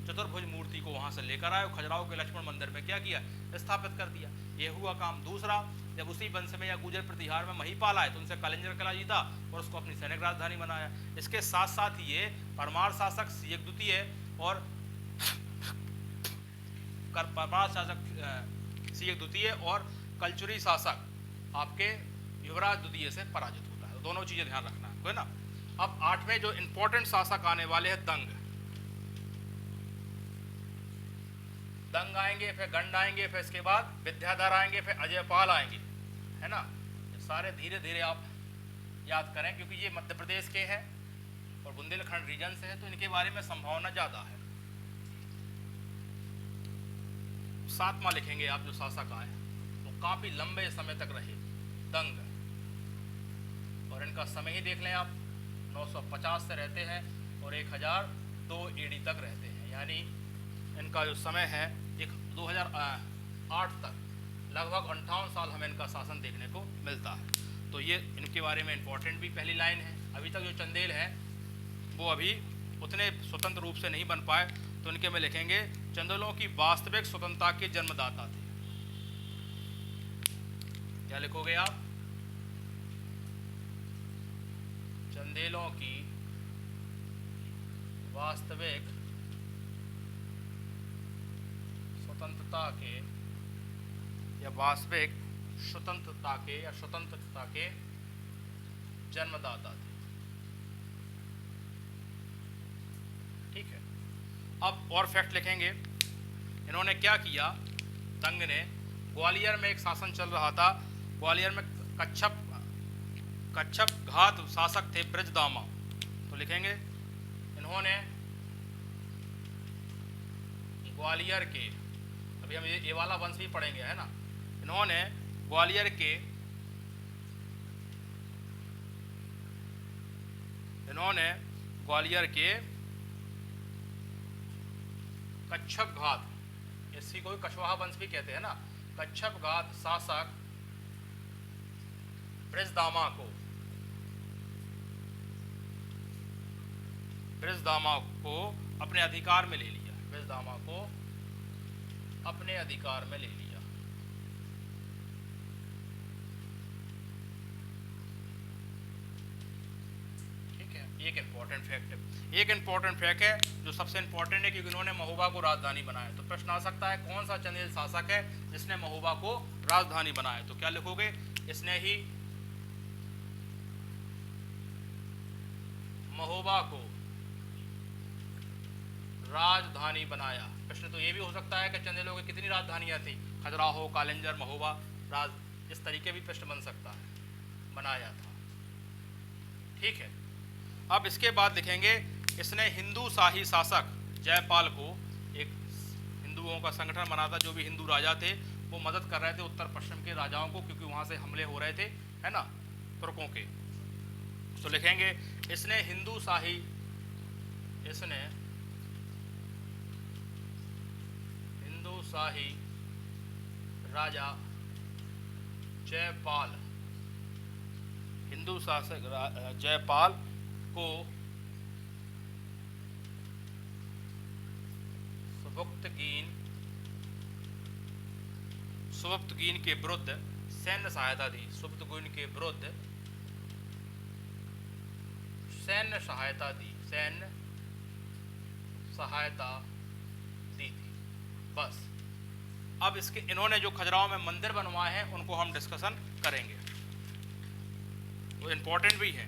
Speaker 1: चतुर्भुज मूर्ति को वहां से लेकर आए, खजुराहो के लक्ष्मण मंदिर में क्या किया, स्थापित कर दिया, ये हुआ काम। दूसरा, जब उसी वंश में या गुर्जर प्रतिहार में महिपाल आए तो उनसे कालिंजर किला जीता और उसको अपनी सैनिक राजधानी बनाया। इसके साथ साथ ये परमार शासक सियक द्वितीय और परमार शासक सियक द्वितीय और कलचुरी शासक आपके युवराज द्वितीय से पराजित होता है। तो दोनों चीजें ध्यान रखना है ना। अब 8वें जो इंपॉर्टेंट शासक आने वाले हैं दंग, दंग आएंगे, फिर गंड आएंगे, फिर इसके बाद विद्याधर आएंगे, फिर अजयपाल आएंगे, है ना। ये सारे धीरे धीरे आप याद करें, क्योंकि ये मध्य प्रदेश के हैं और बुंदेलखंड रीजन से है, तो इनके बारे में संभावना ज्यादा है। 7वां लिखेंगे आप जो शासक आए, वो काफी लंबे समय तक रहे, दंग, और इनका समय ही देख लें आप, 950 से रहते हैं और 1002 AD तक रहते हैं, यानी इनका जो समय है 2008 तक, लगभग 58 साल हमें इनका शासन देखने को मिलता है। तो ये इनके बारे में इंपॉर्टेंट भी पहली लाइन है। अभी तक जो चंदेल हैं वो अभी उतने स्वतंत्र रूप से नहीं बन पाए, तो इनके में लिखेंगे चंदेलों की वास्तविक स्वतंत्रता के जन्मदाता थे। क्या लिखोगे आप, चंदेलों की वास्तविक स्वतंत्रता के या वास्तविक स्वतंत्रता के या स्वतंत्रता के जन्मदाता थे। ठीक है, अब और फैक्ट लिखेंगे। इन्होंने क्या किया, दंग ने, ग्वालियर में एक शासन चल रहा था, ग्वालियर में कच्छप घात शासक थे ब्रजदामा, तो लिखेंगे इन्होंने ग्वालियर के, अभी हम ये वाला वंश भी पढ़ेंगे, है ना, इन्होंने ग्वालियर के, इन्होंने ग्वालियर के कच्छप घात, इसी को कछवाहा वंश भी कहते हैं ना, कच्छप घात शासक ब्रजदामा को अपने अधिकार में ले लिया, ब्रजदामा को अपने अधिकार में ले लिया। ठीक है, एक इंपॉर्टेंट फैक्ट है जो सबसे इंपॉर्टेंट है, क्योंकि इन्होंने महोबा को राजधानी बनाया। तो प्रश्न आ सकता है कौन सा चंदेल शासक है जिसने महोबा को राजधानी बनाया, तो क्या लिखोगे, इसने ही महोबा को राजधानी बनाया। प्रश्न तो ये भी हो सकता है कि चंदेलों की कितनी राजधानियां थी, खजुराहो, कालिंजर, महोबा, इस तरीके भी प्रश्न बन सकता है, बनाया था। ठीक है, अब इसके बाद लिखेंगे इसने हिंदू शाही शासक जयपाल को, एक हिंदुओं का संगठन बना था, जो भी हिंदू राजा थे वो मदद कर रहे थे उत्तर पश्चिम के राजाओं को, क्योंकि वहां से हमले हो रहे थे, है ना, तुर्कों के। तो लिखेंगे इसने हिंदू शाही राजा जयपाल, हिंदू शासक जयपाल को सुबुक्तगीन के विरुद्ध सैन्य सहायता दी, सुबुक्तगीन के विरुद्ध सैन्य सहायता दी थी। बस, अब इसके इन्होंने जो खजुराहो में मंदिर बनवाए हैं उनको हम डिस्कशन करेंगे, वो इंपॉर्टेंट भी है।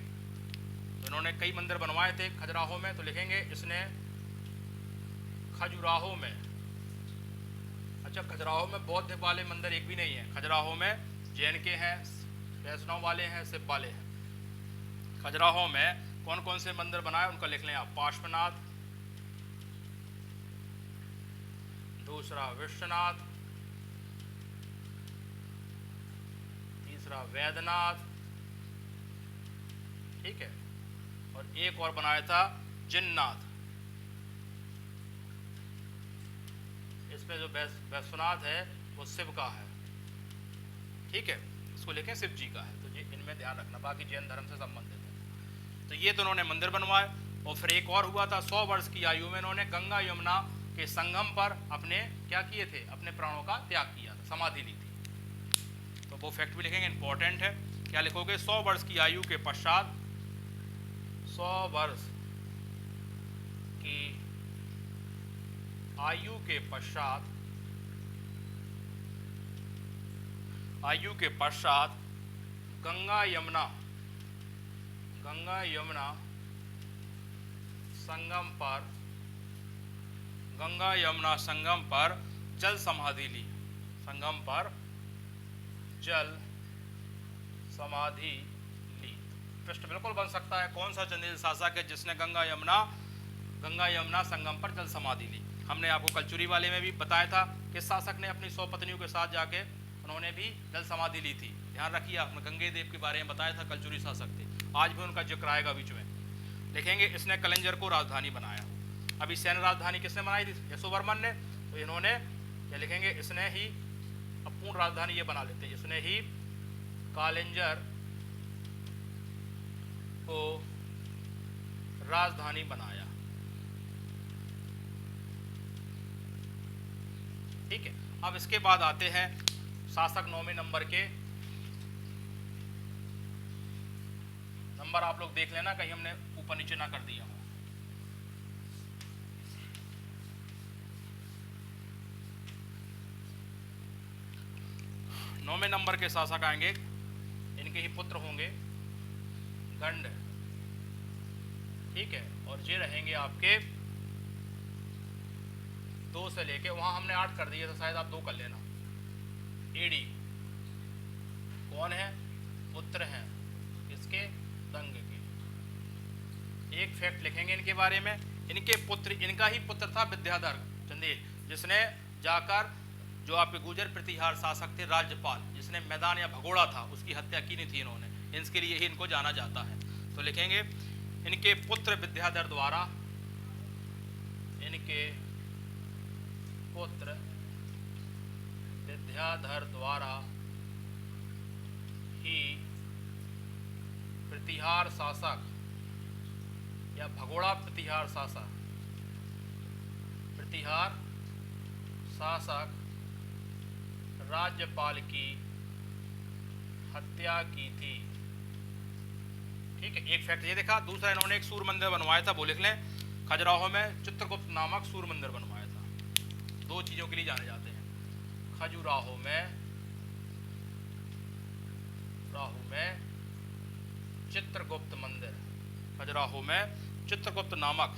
Speaker 1: इन्होंने कई मंदिर बनवाए थे खजुराहो में, तो लिखेंगे इसने खजुराहो में, अच्छा खजुराहो में बौद्ध वाले मंदिर एक भी नहीं है, खजुराहो में जैन के हैं, वैष्णव वाले हैं, शिव वाले हैं। खजुराहो में कौन कौन से मंदिर बनाए उनका लिख लें आप। पार्श्वनाथ, दूसरा विश्वनाथ, तीसरा वैद्यनाथ, ठीक है, और एक और बनाया था जिन्नाथ। इसमें जो वैश्वनाथ है वो शिव का है, ठीक है, इसको लिखें शिव जी का है, तो ये इनमें ध्यान रखना, बाकी जैन धर्म से संबंधित है। तो ये तो उन्होंने मंदिर बनवाए। और फिर एक और हुआ था, 100 वर्ष की आयु में इन्होंने गंगा यमुना के संगम पर अपने क्या किए थे, अपने प्राणों का त्याग किया था, समाधि ली थी। तो वो फैक्ट भी लिखेंगे, इंपॉर्टेंट है। क्या लिखोगे, 100 वर्ष की आयु के पश्चात, 100 वर्ष की आयु के पश्चात, आयु के पश्चात गंगा यमुना संगम पर, गंगा यमुना संगम पर जल समाधि ली, संगम पर जल समाधि ली। प्रश्न बिल्कुल बन सकता है, कौन सा चंदेल शासक है जिसने गंगा यमुना संगम पर जल समाधि ली। हमने आपको कलचुरी वाले में भी बताया था कि शासक ने अपनी 100 पत्नियों के साथ जाके उन्होंने भी जल समाधि ली थी। ध्यान रखिए, आपने गंगे देव के बारे में बताया था, कलचुरी शासक थे, आज भी उनका जिक्र आएगा बीच में। लिखेंगे इसने कलिंजर को राजधानी बनाया। अभी सैन्य राजधानी किसने बनाई थी, यशोवर्मन ने, तो इन्होंने क्या लिखेंगे, इसने ही, अब पूर्ण राजधानी ये बना लेते, इसने ही कालिंजर को राजधानी बनाया, ठीक है। अब इसके बाद आते हैं शासक 9वें नंबर के नंबर, आप लोग देख लेना कहीं हमने ऊपर नीचे ना कर दिया हो। नौवें नंबर के शासक आएंगे, इनके ही पुत्र होंगे गंड, ठीक है, और ये रहेंगे आपके 2 से लेके, वहां हमने 8 कर दिए तो शायद आप 2 कर लेना। एडी कौन है, पुत्र हैं इसके, दंग के। एक फैक्ट लिखेंगे इनके बारे में, इनके पुत्र, इनका ही पुत्र था विद्याधर चंदेल, जिसने जाकर, जो आपके गुर्जर प्रतिहार शासक थे, राज्यपाल, जिसने मैदान या भगोड़ा था उसकी हत्या की नहीं थी इन्होंने, इसके लिए ही इनको जाना जाता है। तो लिखेंगे इनके पुत्र विद्याधर द्वारा, इनके पुत्र विद्याधर द्वारा ही प्रतिहार शासक या भगोड़ा प्रतिहार शासक राज्यपाल की हत्या की थी, ठीक है। एक फैक्ट ये देखा। दूसरा, इन्होंने एक सूर्य मंदिर बनवाया था, वो लिख लें, खजुराहो में चित्रगुप्त नामक सूर्य मंदिर बनवाया था। 2 चीजों के लिए जाने जाते हैं, खजुराहो में चित्रगुप्त मंदिर, खजुराहो में चित्रगुप्त नामक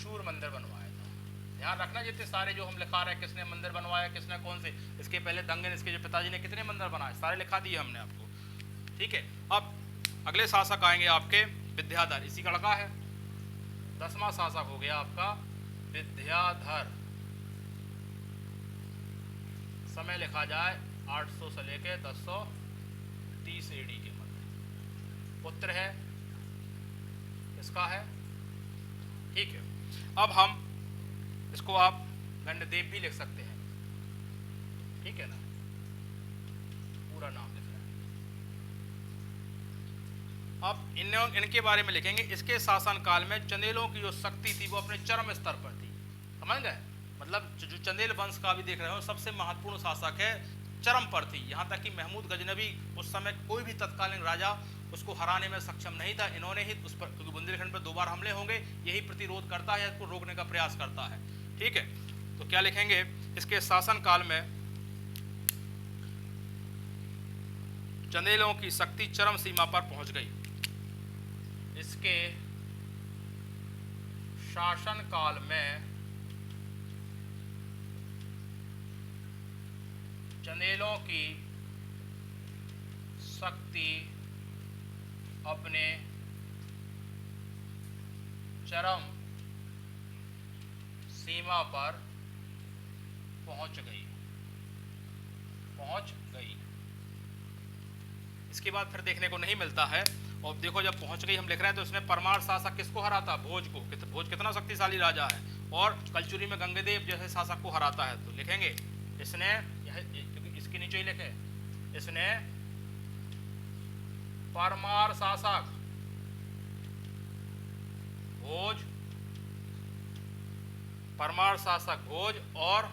Speaker 1: सूर्य मंदिर बनवाया था। ध्यान रखना, जितने सारे जो हम लिखा रहे हैं, किसने मंदिर बनवाया, किसने कौन से, इसके पहले दंगन, इसके जो पिताजी ने कितने मंदिर बनाए, सारे लिखा दिए हमने आपको, ठीक है। अब अगले शासक आएंगे आपके विद्याधर, इसी का लड़का है, 10वां शासक हो गया आपका विद्याधर। समय लिखा जाए 800 से लेके 1030 एडी के मध्य। पुत्र है, इसका है, ठीक है। अब हम इसको आप गंडदेव भी लिख सकते हैं, ठीक है ना, पूरा नाम लिख रहे हैं। अब इनके बारे में लिखेंगे, इसके शासन काल में चंदेलों की जो शक्ति थी वो अपने चरम स्तर पर थी, समझ गए, मतलब जो चंदेल वंश का भी देख रहे हो, सबसे महत्वपूर्ण शासक है, चरम पर थी। यहाँ तक कि महमूद गजनबी उस समय कोई भी तत्कालीन राजा उसको हराने में सक्षम नहीं था। इन्होंने ही उस पर, क्योंकि बुंदेलखंड पर 2 बार हमले होंगे, यही प्रतिरोध करता है, इसको रोकने का प्रयास करता है, ठीक है। तो क्या लिखेंगे, इसके शासन काल में चंदेलों की शक्ति चरम सीमा पर पहुंच गई। इसके शासन काल में चंदेलों की शक्ति अपने चरम सीमा पर पहुंच गई। इसके बाद फिर देखने को नहीं मिलता है। और देखो जब पहुंच गई हम लिख रहे हैं तो इसने परमार शासक किसको हराता? भोज को। भोज कितना शक्तिशाली राजा है और कलचुरी में गंगदेव जैसे शासक को हराता है। तो लिखेंगे इसने, क्योंकि इसके नीचे ही लिखे, इसने परमार शासक भोज, परमार शासक भोज और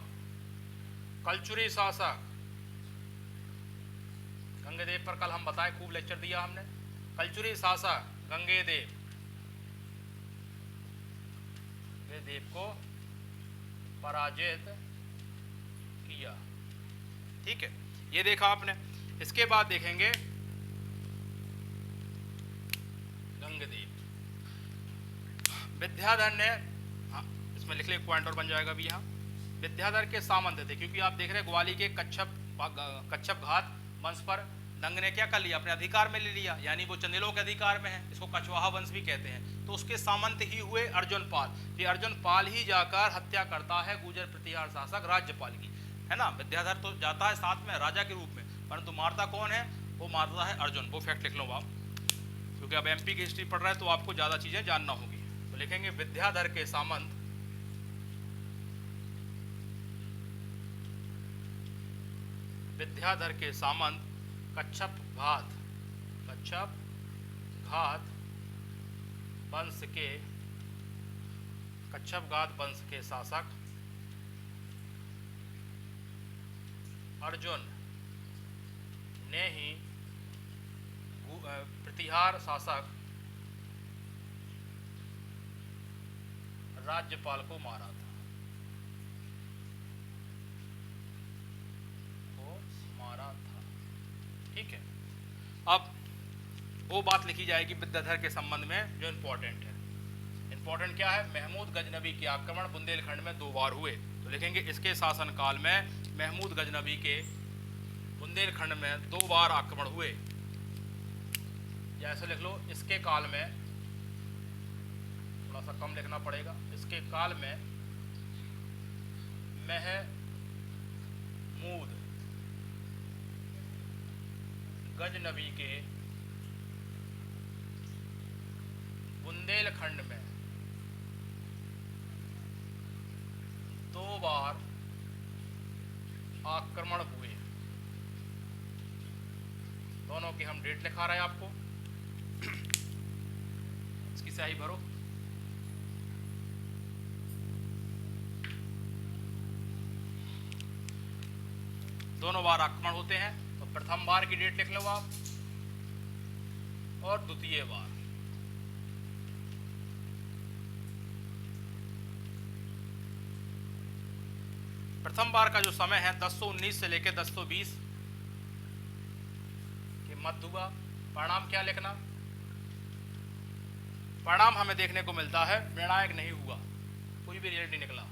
Speaker 1: कलचुरी शासक गंगदेव पर कल हम बताए, खूब लेक्चर दिया हमने। कलचुरी शासक गंगदेव को पराजित किया। ठीक है, ये देखा आपने। इसके बाद देखेंगे गंगदेव, विद्याधर ने, हाँ इसमें लिख ले, एक पॉइंट और बन जाएगा भी यहाँ। विद्याधर के सामंत थे, क्योंकि आप देख रहे हैं ग्वाली के कच्छप घात वंश पर दंग ने क्या कर लिया? अपने अधिकार में ले लिया, यानी वो चंदेलों के अधिकार में है। इसको कछवाहा वंश भी कहते हैं। तो उसके सामंत ही हुए अर्जुन पाल। ये अर्जुन पाल ही जाकर हत्या करता है गुर्जर प्रतिहार शासक राज्यपाल की, है ना। विद्याधर तो जाता है साथ में राजा के रूप में, परंतु मारता कौन है? वो मारता है अर्जुन। वो फैक्ट लिख लो आप, क्योंकि अब एमपी की हिस्ट्री पढ़ रहे हैं तो आपको ज्यादा चीजें जानना होगी। तो लिखेंगे विद्याधर के सामंत, विद्याधर के सामंत कच्छप घात वंश के शासक अर्जुन ने ही प्रतिहार शासक राज्यपाल को मारा था। ठीक है, अब वो बात लिखी जाएगी विद्याधर के संबंध में जो इंपॉर्टेंट है। इंपॉर्टेंट क्या है? महमूद गजनबी के आक्रमण बुंदेलखंड में 2 बार हुए। तो लिखेंगे इसके शासनकाल में महमूद गजनबी के बुंदेलखंड में 2 बार आक्रमण हुए। या ऐसे लिख लो, इसके काल में, थोड़ा सा कम लिखना पड़ेगा, इसके काल में महमूद गजनबी के बुंदेलखंड में 2 बार आक्रमण हुए। दोनों की हम डेट लिखा रहे हैं आपको, इसकी स्याही भरो। दोनों बार आक्रमण होते हैं। तो प्रथम बार की डेट लिख लो आप, और द्वितीय बार। प्रथम बार का जो समय है 1019 से लेकर 1020 के मध्य हुआ। परिणाम क्या लिखना? परिणाम हमें देखने को मिलता है निर्णायक नहीं हुआ, कोई भी रिजल्ट नहीं निकला,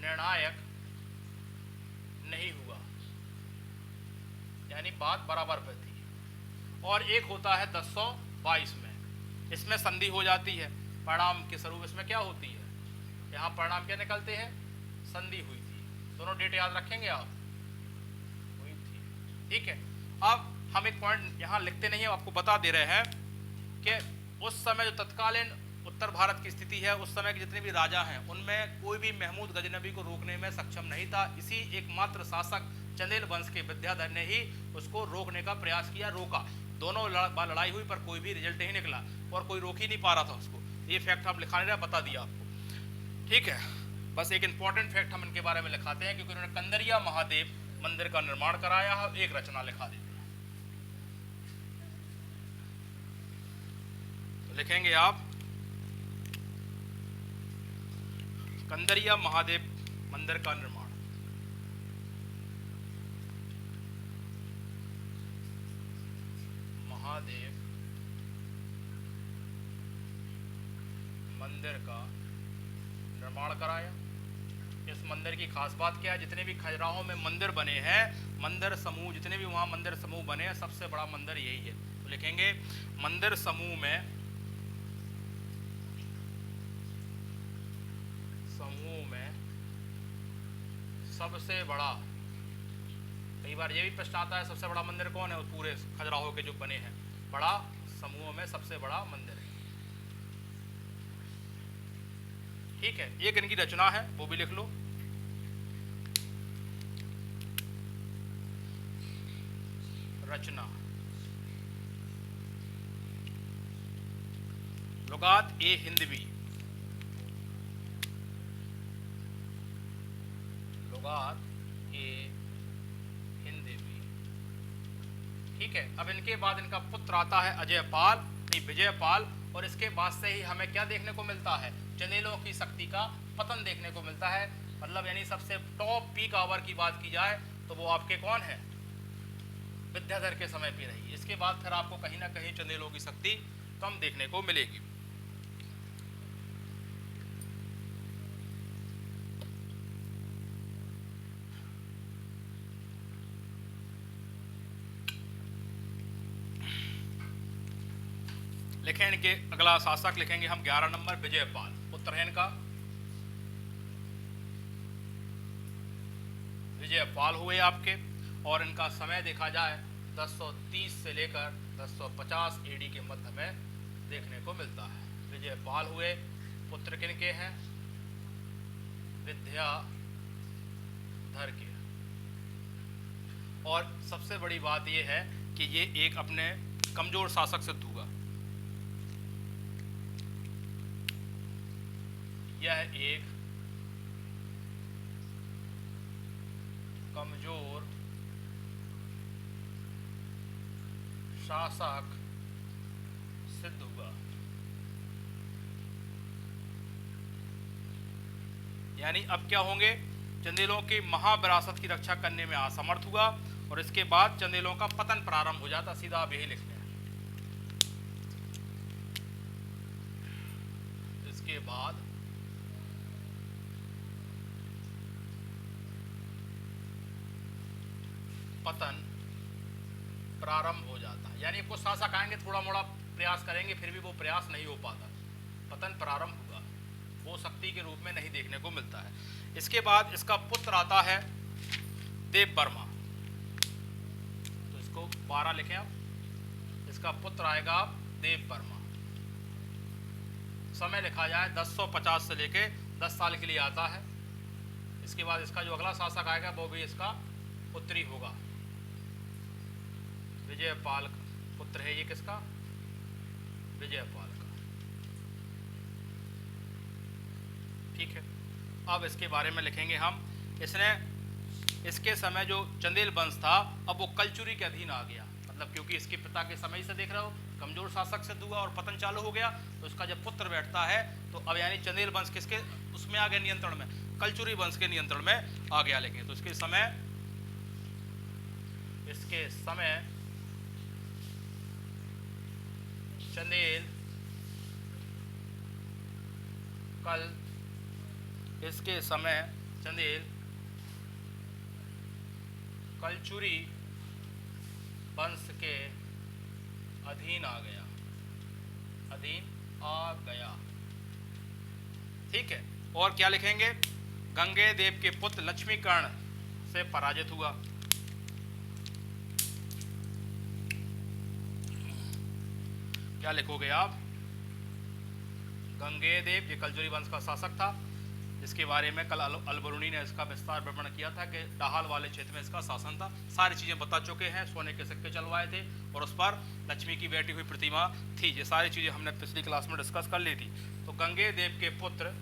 Speaker 1: निर्णायक नहीं हुआ, यानी बात बराबर पे थी। और एक होता है 1022 में, इसमें संधि हो जाती है। परिणाम के स्वरूप इसमें क्या होती है? यहाँ परिणाम क्या निकलते हैं? संधि हुई थी। दोनों डेट याद रखेंगे आप, हुई थी। ठीक है, अब हम एक पॉइंट यहाँ लिखते नहीं है, आपको बता दे रहे हैं कि उस समय जो तत्कालीन उत्तर भारत की स्थिति है, उस समय के जितने भी राजा हैं उनमें कोई भी महमूद गजनबी को रोकने में सक्षम नहीं था। इसी एकमात्र शासक चंदेल वंश के विद्याधर ने ही उसको रोकने का प्रयास किया, रोका। दोनों बार लड़ाई हुई पर कोई भी रिजल्ट नहीं निकला और कोई रोक ही नहीं पा रहा था उसको। ये फैक्ट हम लिखा नहीं रहा, बता दिया आपको। ठीक है, बस एक इंपॉर्टेंट फैक्ट हम इनके बारे में लिखाते हैं, क्योंकि उन्होंने कंदरिया महादेव मंदिर का निर्माण कराया है। एक रचना लिखा देते हैं, तो लिखेंगे आप कंदरिया महादेव मंदिर का निर्माण। महादेव मंदिर का निर्माण कराया। इस मंदिर की खास बात क्या है, जितने भी खजुराहो में मंदिर बने हैं, मंदिर समूह जितने भी वहाँ मंदिर समूह बने हैं, सबसे बड़ा मंदिर यही है। तो लिखेंगे मंदिर समूह में सबसे बड़ा, कई बार ये भी प्रश्न आता है सबसे बड़ा मंदिर कौन है, पूरे खजुराहो के जो बने हैं, बड़ा समूह में सबसे बड़ा मंदिर है। ठीक है, एक इनकी रचना है वो भी लिख लो। रचना लुगात ए हिंदवी, लुगात ए हिंदवी। ठीक है, अब इनके बाद इनका पुत्र आता है अजयपाल, नहीं विजयपाल, और इसके बाद से ही हमें क्या देखने को मिलता है, चंदेलों की शक्ति का पतन देखने को मिलता है। मतलब यानी सबसे टॉप पीक आवर की बात की जाए तो वो आपके कौन है, विद्याधर के समय पे रही। इसके बाद फिर आपको कहीं ना कहीं चंदेलों की शक्ति कम देखने को मिलेगी। लिखें इनके अगला शासक लिखेंगे हम 11 नंबर विजयपाल, पुत्र है इनका विजयपाल हुए आपके, और इनका समय देखा जाए 1030 से लेकर 1050 एडी के मध्य में देखने को मिलता है। विजयपाल हुए, पुत्र किनके हैं, विद्याधर के। और सबसे बड़ी बात यह है कि ये एक अपने कमजोर शासक सिद्ध हुआ। यह एक कमजोर शासक सिद्ध हुआ। यानी अब क्या होंगे, चंदेलों की महाविरासत की रक्षा करने में असमर्थ हुआ, और इसके बाद चंदेलों का पतन प्रारंभ हो जाता। सीधा आप यही लिखते हैं। इसके बाद पतन प्रारंभ हो जाता है। यानी कुछ शासक आएंगे, थोड़ा मोड़ा प्रयास करेंगे, फिर भी वो प्रयास नहीं हो पाता, पतन प्रारंभ हुआ, वो शक्ति के रूप में नहीं देखने को मिलता है। इसके बाद इसका पुत्र आता है देववर्मा, तो इसको 12 लिखें आप। इसका पुत्र आएगा देववर्मा। समय लिखा जाए 1050 से लेके 10 साल के लिए आता है। इसके बाद इसका जो अगला शासक आएगा वो भी इसका पुत्री होगा, विजयपाल का पुत्र है ये, किसका, विजयपाल का। ठीक है, अब इसके बारे में लिखेंगे हम। इसके समय जो चंदेल वंश था, अब वो कलचुरी के अधीन आ गया। मतलब क्योंकि इसके पिता के समय से देख रहे हो कमजोर शासक सिद्ध हुआ और पतन चालू हो गया, तो उसका जब पुत्र बैठता है तो अब यानी चंदेल वंश किसके उसमें आ गया, नियंत्रण में, कलचुरी वंश के नियंत्रण में आ गया। लेकिन तो इसके समय चंदेल कलचुरी वंश के अधीन आ गया। ठीक है, और क्या लिखेंगे, गंगे देव के पुत्र लक्ष्मीकर्ण से पराजित हुआ। क्या लिखोगे आप, गंगे देव ये कलचुरी वंश का शासक था, जिसके बारे में कल अलबरूनी ने इसका विस्तार वर्णन किया था कि डाहल वाले क्षेत्र में इसका शासन था। सारी चीजें बता चुके हैं, सोने के सिक्के चलवाए थे और उस पर लक्ष्मी की बैठी हुई प्रतिमा थी। ये सारी चीजें हमने पिछली क्लास में डिस्कस कर ली थी। तो गंगे देव के पुत्र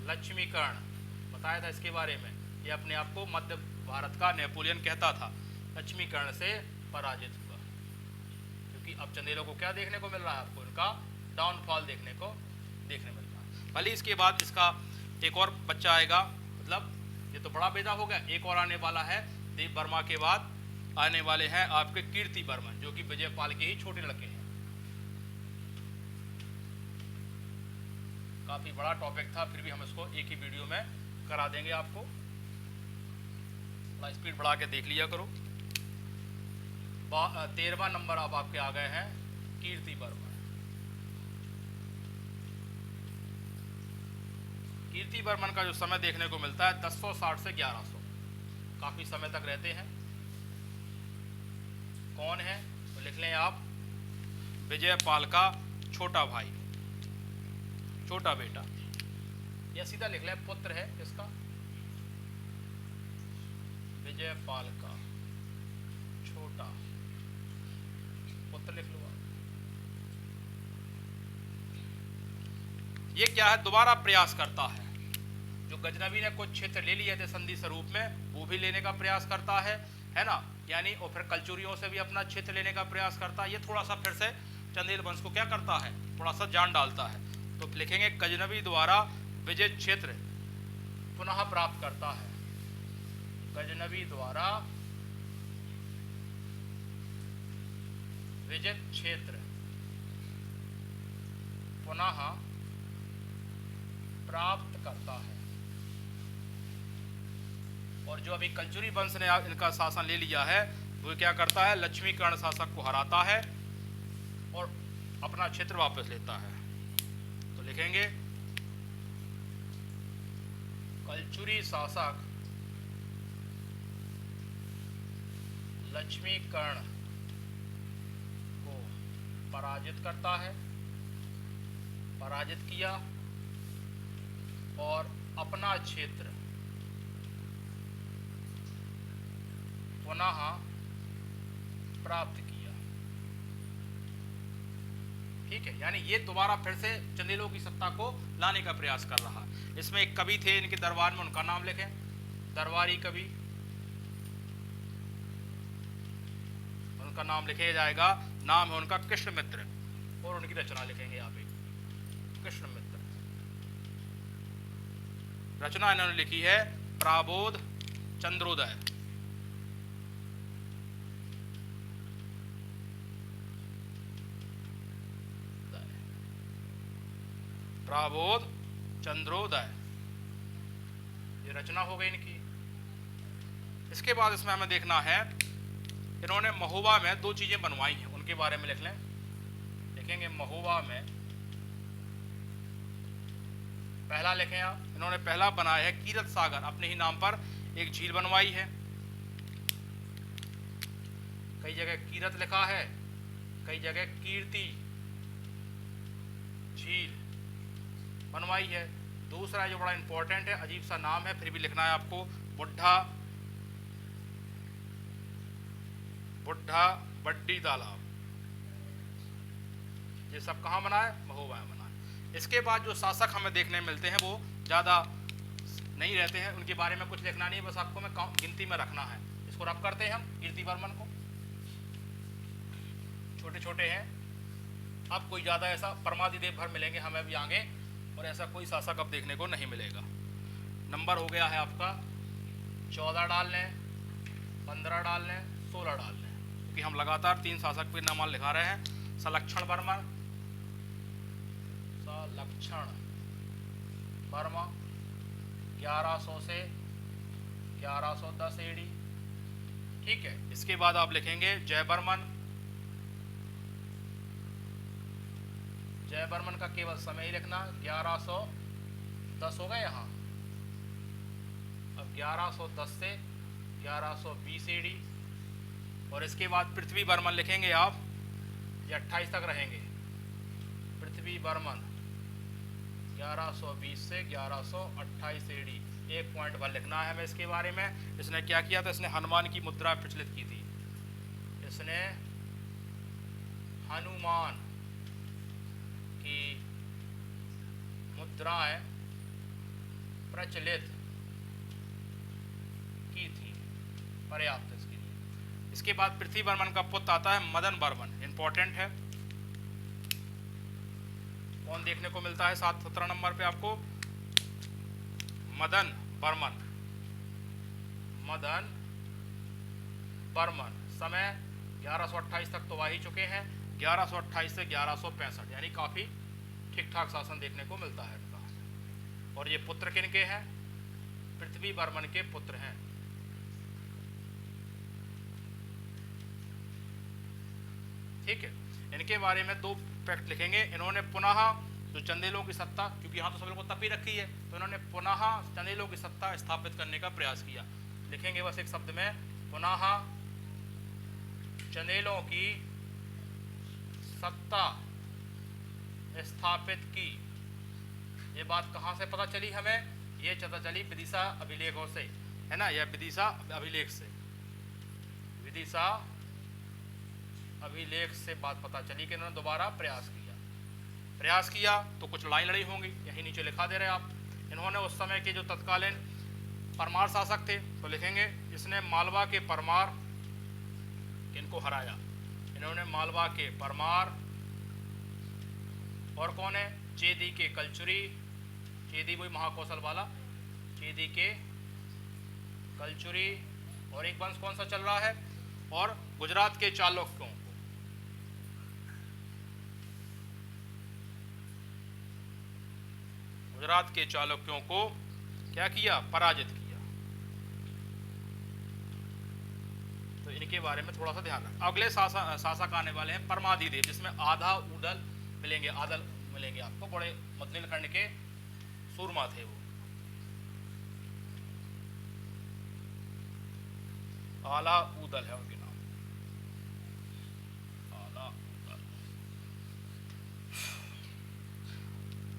Speaker 1: लक्ष्मीकर्ण बताया था इसके बारे में, ये अपने आप को मध्य भारत का नेपोलियन कहता था, लक्ष्मीकर्ण से पराजित हुआ। क्योंकि अब चंदेलों को क्या देखने को मिल रहा है, आपको इनका डाउनफॉल देखने मिल रहा है। भले इसके बाद इसका एक और बच्चा आएगा, मतलब ये तो बड़ा बेटा हो गया, एक और आने वाला है देववर्मा के बाद, आने वाले हैं आपके कीर्ति वर्मन, जो कि विजयपाल के ही छोटे लड़के हैं। काफी बड़ा टॉपिक था, फिर भी हम इसको एक ही वीडियो में करा देंगे आपको। थोड़ा स्पीड बढ़ा के देख लिया करो। 13वां नंबर अब आपके आ गए हैं कीर्ति वर्मन। कीर्ति वर्मन का जो समय देखने को मिलता है 1060 से 1100, काफी समय तक रहते हैं। कौन है तो लिख लें आप, विजयपाल का छोटा भाई, छोटा बेटा, या सीधा लिख लें पुत्र है इसका, विजयपाल का छोटा पुत्र लिख लो आप। ये क्या है, दोबारा प्रयास करता है। जो गजनवी ने कुछ क्षेत्र ले लिए थे संधि स्वरूप में, वो भी लेने का प्रयास करता है ना, यानी, और फिर कलचुरियों से भी अपना क्षेत्र लेने का प्रयास करता है। ये थोड़ा सा फिर से चंदेल वंश को क्या करता है, थोड़ा सा जान डालता है। तो लिखेंगे गजनवी द्वारा विजय क्षेत्र पुनः प्राप्त करता है, गजनवी द्वारा विजय क्षेत्र पुनः प्राप्त करता है। और जो अभी कलचुरी वंश ने इनका शासन ले लिया है, वो क्या करता है, लक्ष्मीकर्ण शासक को हराता है और अपना क्षेत्र वापस लेता है। तो लिखेंगे कलचुरी शासक लक्ष्मीकर्ण को पराजित करता है, पराजित किया और अपना क्षेत्र पुनः प्राप्त किया। ठीक है, यानी ये दोबारा फिर से चंदेलों की सत्ता को लाने का प्रयास कर रहा। इसमें एक कवि थे इनके दरबार में, उनका नाम लिखें, दरबारी कवि, उनका नाम लिखे जाएगा, नाम है उनका कृष्णमित्र, और उनकी रचना लिखेंगे आप एक, कृष्णमित्र। रचना इन्होंने लिखी है प्राबोध चंद्रोदय। प्राबोध चंद्रोदय, ये रचना हो गई इनकी। इसके बाद इसमें हमें देखना है, इन्होंने महोबा में दो चीजें बनवाई हैं, उनके बारे में लिख लें। लिखेंगे महोबा में, पहला लिखें आप, इन्होंने पहला बनाया है कीरत सागर, अपने ही नाम पर एक झील बनवाई है। कई जगह कीरत लिखा है, कई जगह कीर्ति झील बनवाई है। दूसरा जो बड़ा इंपॉर्टेंट है, अजीब सा नाम है, फिर भी लिखना है आपको, बुढ़ा बुढ़ा बड्डी तालाब। ये सब कहाँ बना है, महोबा में बना है। इसके बाद जो शासक हमें देखने मिलते हैं वो ज़्यादा नहीं रहते हैं, उनके बारे में कुछ लिखना नहीं है, बस आपको मैं गिनती में रखना है। इसको रब करते हैं हम कीर्ति वर्मन को, छोटे छोटे हैं। अब कोई ज़्यादा ऐसा परमादिदेव भर मिलेंगे हमें भी आगे, और ऐसा कोई शासक अब देखने को नहीं मिलेगा। नंबर हो गया है आपका 14 डाल लें, 15 डाल लें, 16 डाल लें, क्योंकि हम लगातार 3 शासक पे नाम लिखा रहे हैं। सलक्षण वर्मा, सलक्षण वर्मा 1100 से 1110 एडी। ठीक है, इसके बाद आप लिखेंगे जयवर्मन। जयवर्मन का केवल समय ही लिखना, 1110 हो गए यहाँ। अब 1110 से 1120 एडी। और इसके बाद पृथ्वी वर्मन लिखेंगे आप, ये 28 तक रहेंगे। पृथ्वी वर्मन 1120 से 1128 एडी। एक पॉइंट पर लिखना है हमें इसके बारे में। इसने क्या किया था, इसने हनुमान की मुद्रा प्रचलित की थी। इसने हनुमान की मुद्राएं प्रचलित की थी, पर्याप्त इसके लिए। इसके बाद पृथ्वी वर्मन का पुत्र आता है मदन वर्मन, इंपॉर्टेंट है। कौन देखने को मिलता है 17 नंबर पे आपको, मदन वर्मन। मदन वर्मन समय 1128 तक तो आ ही चुके हैं, 1128 से 1165, यानी काफ़ी ठीक ठाक शासन देखने को मिलता है इनका। और ये पुत्र किनके हैं? पृथ्वी वर्मन के पुत्र हैं। ठीक है, इनके बारे में 2 फैक्ट लिखेंगे। इन्होंने पुनः जो चंदेलों की सत्ता, क्योंकि यहाँ तो सब लोगों को तपी रखी है, तो इन्होंने पुनः चंदेलों की सत्ता स्थापित करने का प्रयास किया। लिखेंगे बस एक शब्द में, पुनः चंदेलों की सत्ता स्थापित की। ये बात कहाँ से पता चली हमें? ये पता चली विदिशा अभिलेखों से, है ना, यह विदिशा अभिलेख से, विदिशा अभिलेख से बात पता चली कि इन्होंने दोबारा प्रयास किया। तो कुछ लड़ाई लड़ी होंगी, यही नीचे लिखा दे रहे आप। इन्होंने उस समय के जो तत्कालीन परमार शासक थे, तो लिखेंगे इसने मालवा के परमार इनको हराया। इन्होंने मालवा के परमार, और कौन है? चेदी के कलचुरी, चेदी वही महाकौशल वाला, चेदी के कलचुरी, और एक वंश कौन सा चल रहा है? और गुजरात के चालुक्यों, गुजरात के चालुक्यों को क्या किया? पराजित किया। तो इनके बारे में थोड़ा सा ध्यान रखें। अगले शासक आने वाले हैं परमादिदेव, जिसमें आधा उदल मिलेंगे, आदल मिलेंगे आपको। बड़े बुंदेलखंड के सूरमा थे वो। आला उदल है उनके नाम, आला उदल।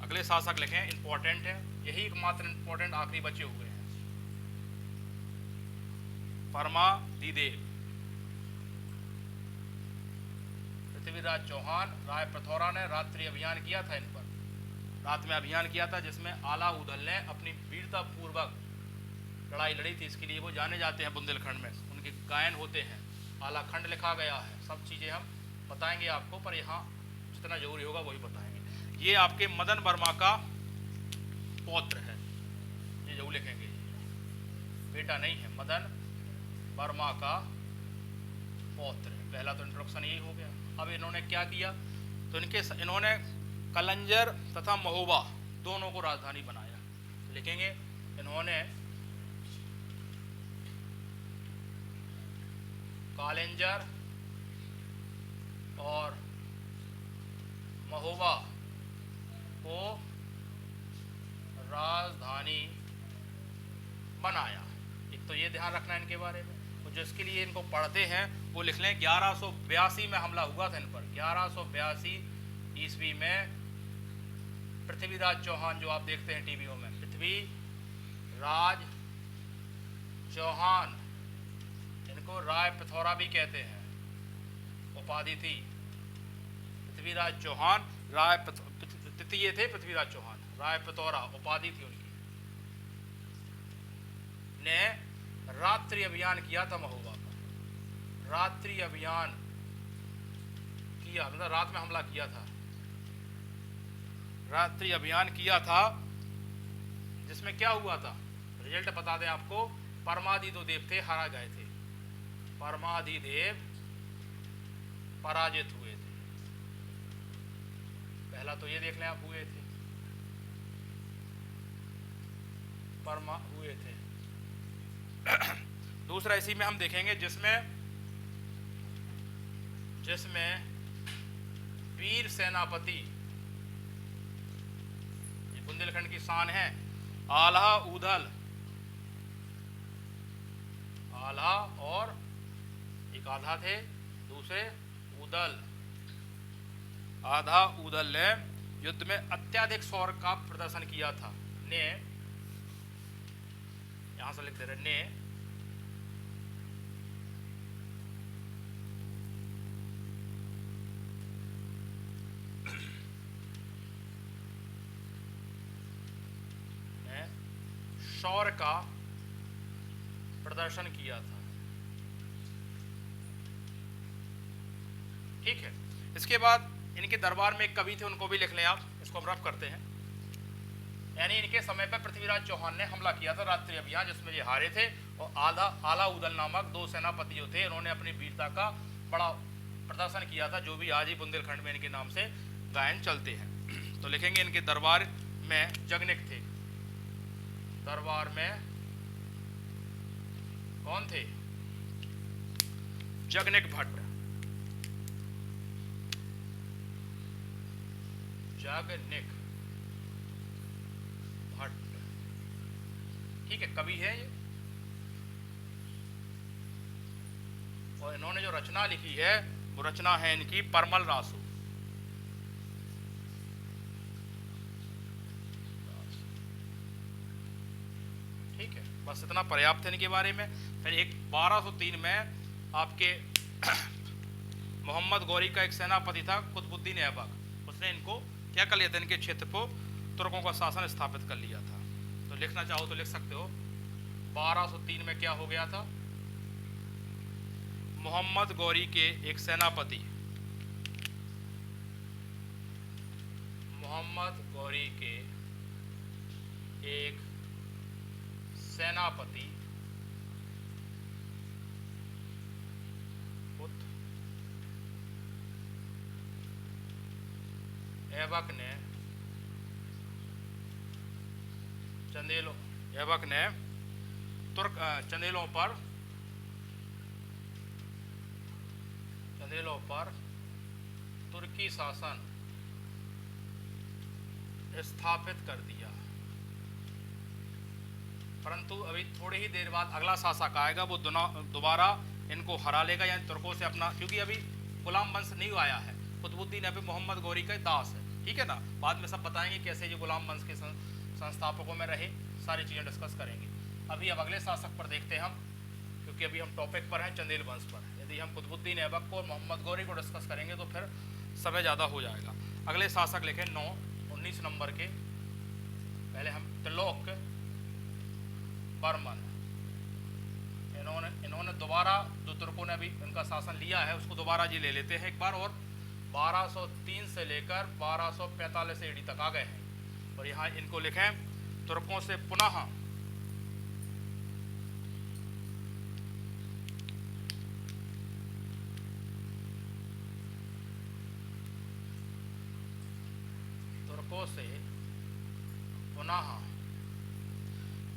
Speaker 1: अगले शासक लिखें, इंपॉर्टेंट है, यही एकमात्र इंपॉर्टेंट आखिरी बचे हुए हैं। परमादिदेव, पृथ्वीराज चौहान। राय पिथौरा ने रात्रि अभियान किया था इन पर, रात में अभियान किया था, जिसमें आला उदल ने अपनी वीरता पूर्वक लड़ाई लड़ी थी। इसके लिए वो जाने जाते हैं बुंदेलखंड में, उनके गायन होते हैं, आला खंड लिखा गया है। सब चीज़ें हम बताएंगे आपको, पर यहाँ जितना जरूरी होगा वही बताएंगे। ये आपके मदन वर्मा का पौत्र है, ये जो लिखेंगे, बेटा नहीं है, मदन वर्मा का पौत्र है। पहला तो इंट्रोडक्शन यही हो गया। अब इन्होंने क्या किया? तो इन्होंने कलंजर तथा महोबा दोनों को राजधानी बनाया। लिखेंगे इन्होंने कालेंजर और महोबा को राजधानी बनाया। एक तो ये ध्यान रखना है इनके बारे में। तो जिसके लिए इनको पढ़ते हैं वो लिख लें, 1182 में हमला हुआ था इन पर। 1182 ईस्वी में पृथ्वीराज चौहान, जो आप देखते हैं टीवीओ में, पृथ्वीराज चौहान, इनको राय पिथौरा भी कहते हैं, उपाधि थी पृथ्वीराज चौहान। तृतीय थे पृथ्वीराज चौहान, राय पिथौरा उपाधि थी उनकी, ने रात्रि अभियान किया था महोबा पर। रात्रि अभियान किया मतलब रात में हमला किया था, रात्रि अभियान किया था, जिसमें क्या हुआ था? रिजल्ट बता दें आपको। परमादिदेव थे, हारा गए थे। परमादिदेव पराजित हुए थे। पहला तो ये देख लें आप, हुए थे, परमा हुए थे। दूसरा इसी में हम देखेंगे, जिसमें वीर सेनापति, ये बुंदेलखंड की शान है, आल्हा उदल, आल्हा और एक आधा थे, दूसरे उदल, आधा उदल ने युद्ध में अत्याधिक शौर्य का प्रदर्शन किया था। ने यहां से लिख दे रहे, ने शौर्य का प्रदर्शन किया था। ठीक है, इसके बाद इनके दरबार में एक कवि थे, उनको भी लिख लें आप, इसको हम रफ करते हैं। यानी इनके समय पर पृथ्वीराज चौहान ने हमला किया था, रात्रि अभियान, जिसमें ये हारे थे। और आला उदल नामक 2 सेनापति जो थे, इन्होंने अपनी वीरता का बड़ा प्रदर्शन किया था, जो भी आज ही बुंदेलखंड में इनके नाम से गायन चलते हैं। तो लिखेंगे इनके दरबार में जगनिक थे। दरबार में कौन थे? जगनिक भट्ट। जगनिक भट्ट, ठीक है, कवि है ये। और इन्होंने जो रचना लिखी है वो रचना है इनकी परमल रासु। ठीक है, बस इतना पर्याप्त है इनके बारे में। फिर एक 1203 में आपके मोहम्मद गौरी का एक सेनापति था कुतुबुद्दीन ऐबक, उसने इनको क्या कर लिया था, इनके क्षेत्र को तुर्कों का शासन स्थापित कर लिया था। तो लिखना चाहो तो लिख सकते हो। 1203 में क्या हो गया था? मोहम्मद गौरी के एक सेनापति, मोहम्मद गौरी के एक सेनापति ऐबक ने चंदेलों पर तुर्की शासन स्थापित कर दिया। परंतु अभी थोड़ी ही देर बाद अगला शासक आएगा, वो दोबारा इनको हरा लेगा, यानी तुर्कों से अपना, क्योंकि अभी गुलाम वंश नहीं आया है, कुतुबुद्दीन अभी मोहम्मद गौरी का दास है, ठीक है ना। बाद में सब बताएंगे कैसे ये गुलाम वंश के संस्थापकों में रहे, सारी चीज़ें डिस्कस करेंगे। अभी अब अगले शासक पर देखते हैं हम, क्योंकि अभी हम टॉपिक पर हैं चंदेल वंश पर। यदि हम कुतुबुद्दीन ऐबक को और मोहम्मद गौरी को डिस्कस करेंगे तो फिर समय ज़्यादा हो जाएगा। अगले शासक लिखें 19 नंबर के, पहले हम त्रिलोक बर्मन। इन्होंने दोबारा, जो तुर्कों ने अभी इनका शासन लिया है उसको दोबारा जी ले लेते हैं एक बार, और 1203 से लेकर 1245 ईडी तक आ गए हैं। और यहाँ इनको लिखें तुर्कों से पुनः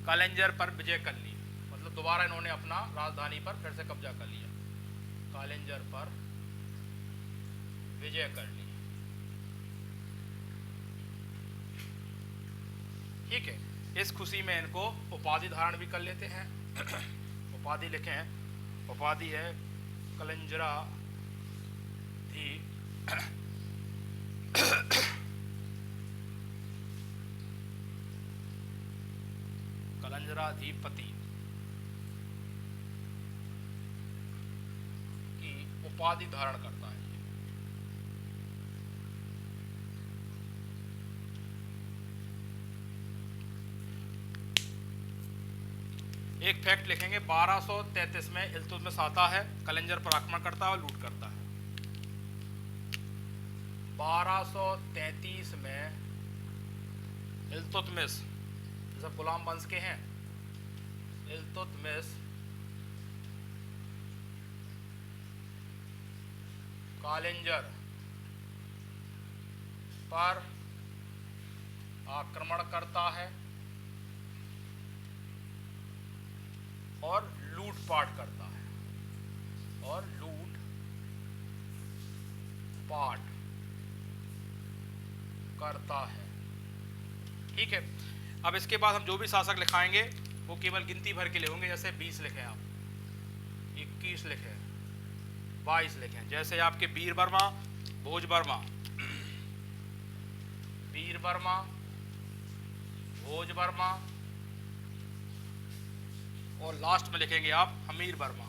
Speaker 1: कालेंजर पर विजय कर ली, मतलब दोबारा इन्होंने अपना राजधानी पर फिर से कब्जा कर लिया, कालेंजर पर विजय कर ली। ठीक है, इस खुशी में इनको उपाधि धारण भी कर लेते हैं। उपाधि लिखें, उपाधि है कलंजरा धी कलंजराधिपति की उपाधि धारण करता है। एक फैक्ट लिखेंगे, 1233 में इल्तुतमिश आता है, कलंजर पर आक्रमण करता है और लूट करता है। 1233 में इल्तुतमिश, सब गुलाम वंश के हैं, इल्तुतमिश कालेंजर पर आक्रमण करता है और लूटपाट करता है, और लूटपाट करता है। ठीक है, अब इसके बाद हम जो भी शासक लिखाएंगे वो केवल गिनती भर के लिए होंगे। जैसे 20 लिखें आप, 21 लिखें, 22 लिखें। जैसे आपके वीर वर्मा, भोज वर्मा, वीर वर्मा, भोज वर्मा, और लास्ट में लिखेंगे आप हमीर वर्मा।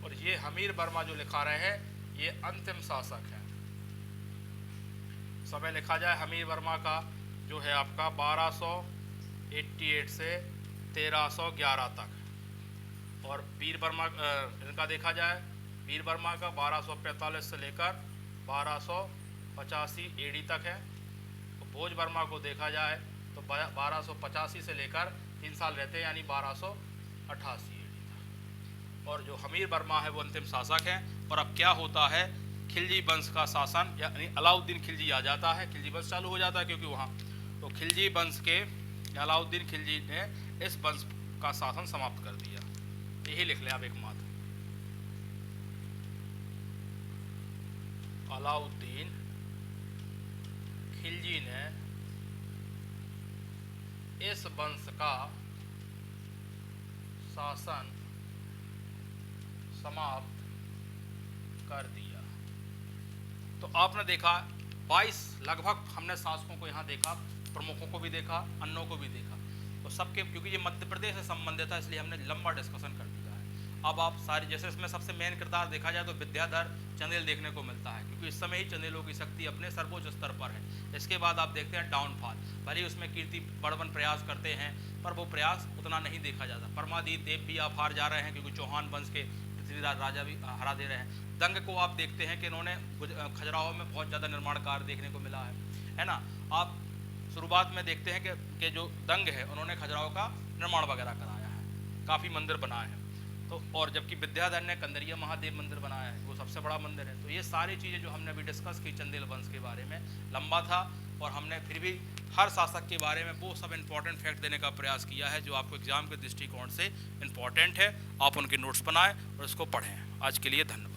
Speaker 1: और ये हमीर वर्मा जो लिखा रहे हैं ये अंतिम शासक है। समय लिखा जाए हमीर वर्मा का जो है आपका 1288 से 1311 तक, और वीर वर्मा इनका देखा जाए, वीर वर्मा का 1245 से लेकर 1285 एडी तक है। तो भोज वर्मा को देखा जाए तो 1285 से लेकर 3 साल रहते हैं, यानी 1288 AD था। और जो हमीर वर्मा है वो अंतिम शासक हैं। और अब क्या होता है, खिलजी वंश का शासन, यानी अलाउद्दीन खिलजी आ जाता है, खिलजी वंश चालू हो जाता है क्योंकि वहाँ तो खिलजी वंश के अलाउद्दीन खिलजी ने इस वंश का शासन समाप्त कर दिया। यही लिख लें आप एक मात्र, अलाउद्दीन खिलजी ने इस वंश का शासन समाप्त कर दिया। तो आपने देखा 22 लगभग हमने शासकों को यहाँ देखा, प्रमुखों को भी देखा, अन्यों को भी देखा। तो सबके, क्योंकि ये मध्य प्रदेश से संबंधित है इसलिए हमने लंबा डिस्कशन कर दिया है। अब आप सारी, जैसे इसमें सबसे मेन किरदार देखा जाए तो विद्याधर चंदेल देखने को मिलता है, क्योंकि इस समय ही चंदेलों की शक्ति अपने सर्वोच्च स्तर पर है। इसके बाद आप देखते हैं डाउनफॉल, भले ही उसमें कीर्ति बड़वन प्रयास करते हैं पर वो प्रयास उतना नहीं देखा जाता। परमादित्य देव भी आप हार जा रहे हैं क्योंकि चौहान वंश के पृथ्वीराज राजा भी हरा दे रहे हैं। दंग को आप देखते हैं कि इन्होंने खजुराहो में बहुत ज़्यादा निर्माण कार्य देखने को मिला है ना। आप शुरुआत में देखते हैं कि जो दंग है उन्होंने खजुराहो का निर्माण वगैरह कराया है, काफ़ी मंदिर बनाए हैं। तो और जबकि विद्याधर ने कंदरिया महादेव मंदिर बनाया है, वो सबसे बड़ा मंदिर है। तो ये सारी चीज़ें जो हमने अभी डिस्कस की चंदेल वंश के बारे में, लंबा था और हमने फिर भी हर शासक के बारे में वो सब इंपॉर्टेंट फैक्ट देने का प्रयास किया है जो आपको एग्जाम के दृष्टिकोण से इंपॉर्टेंट है। आप उनके नोट्स बनाएं और उसको पढ़ें। आज के लिए धन्यवाद।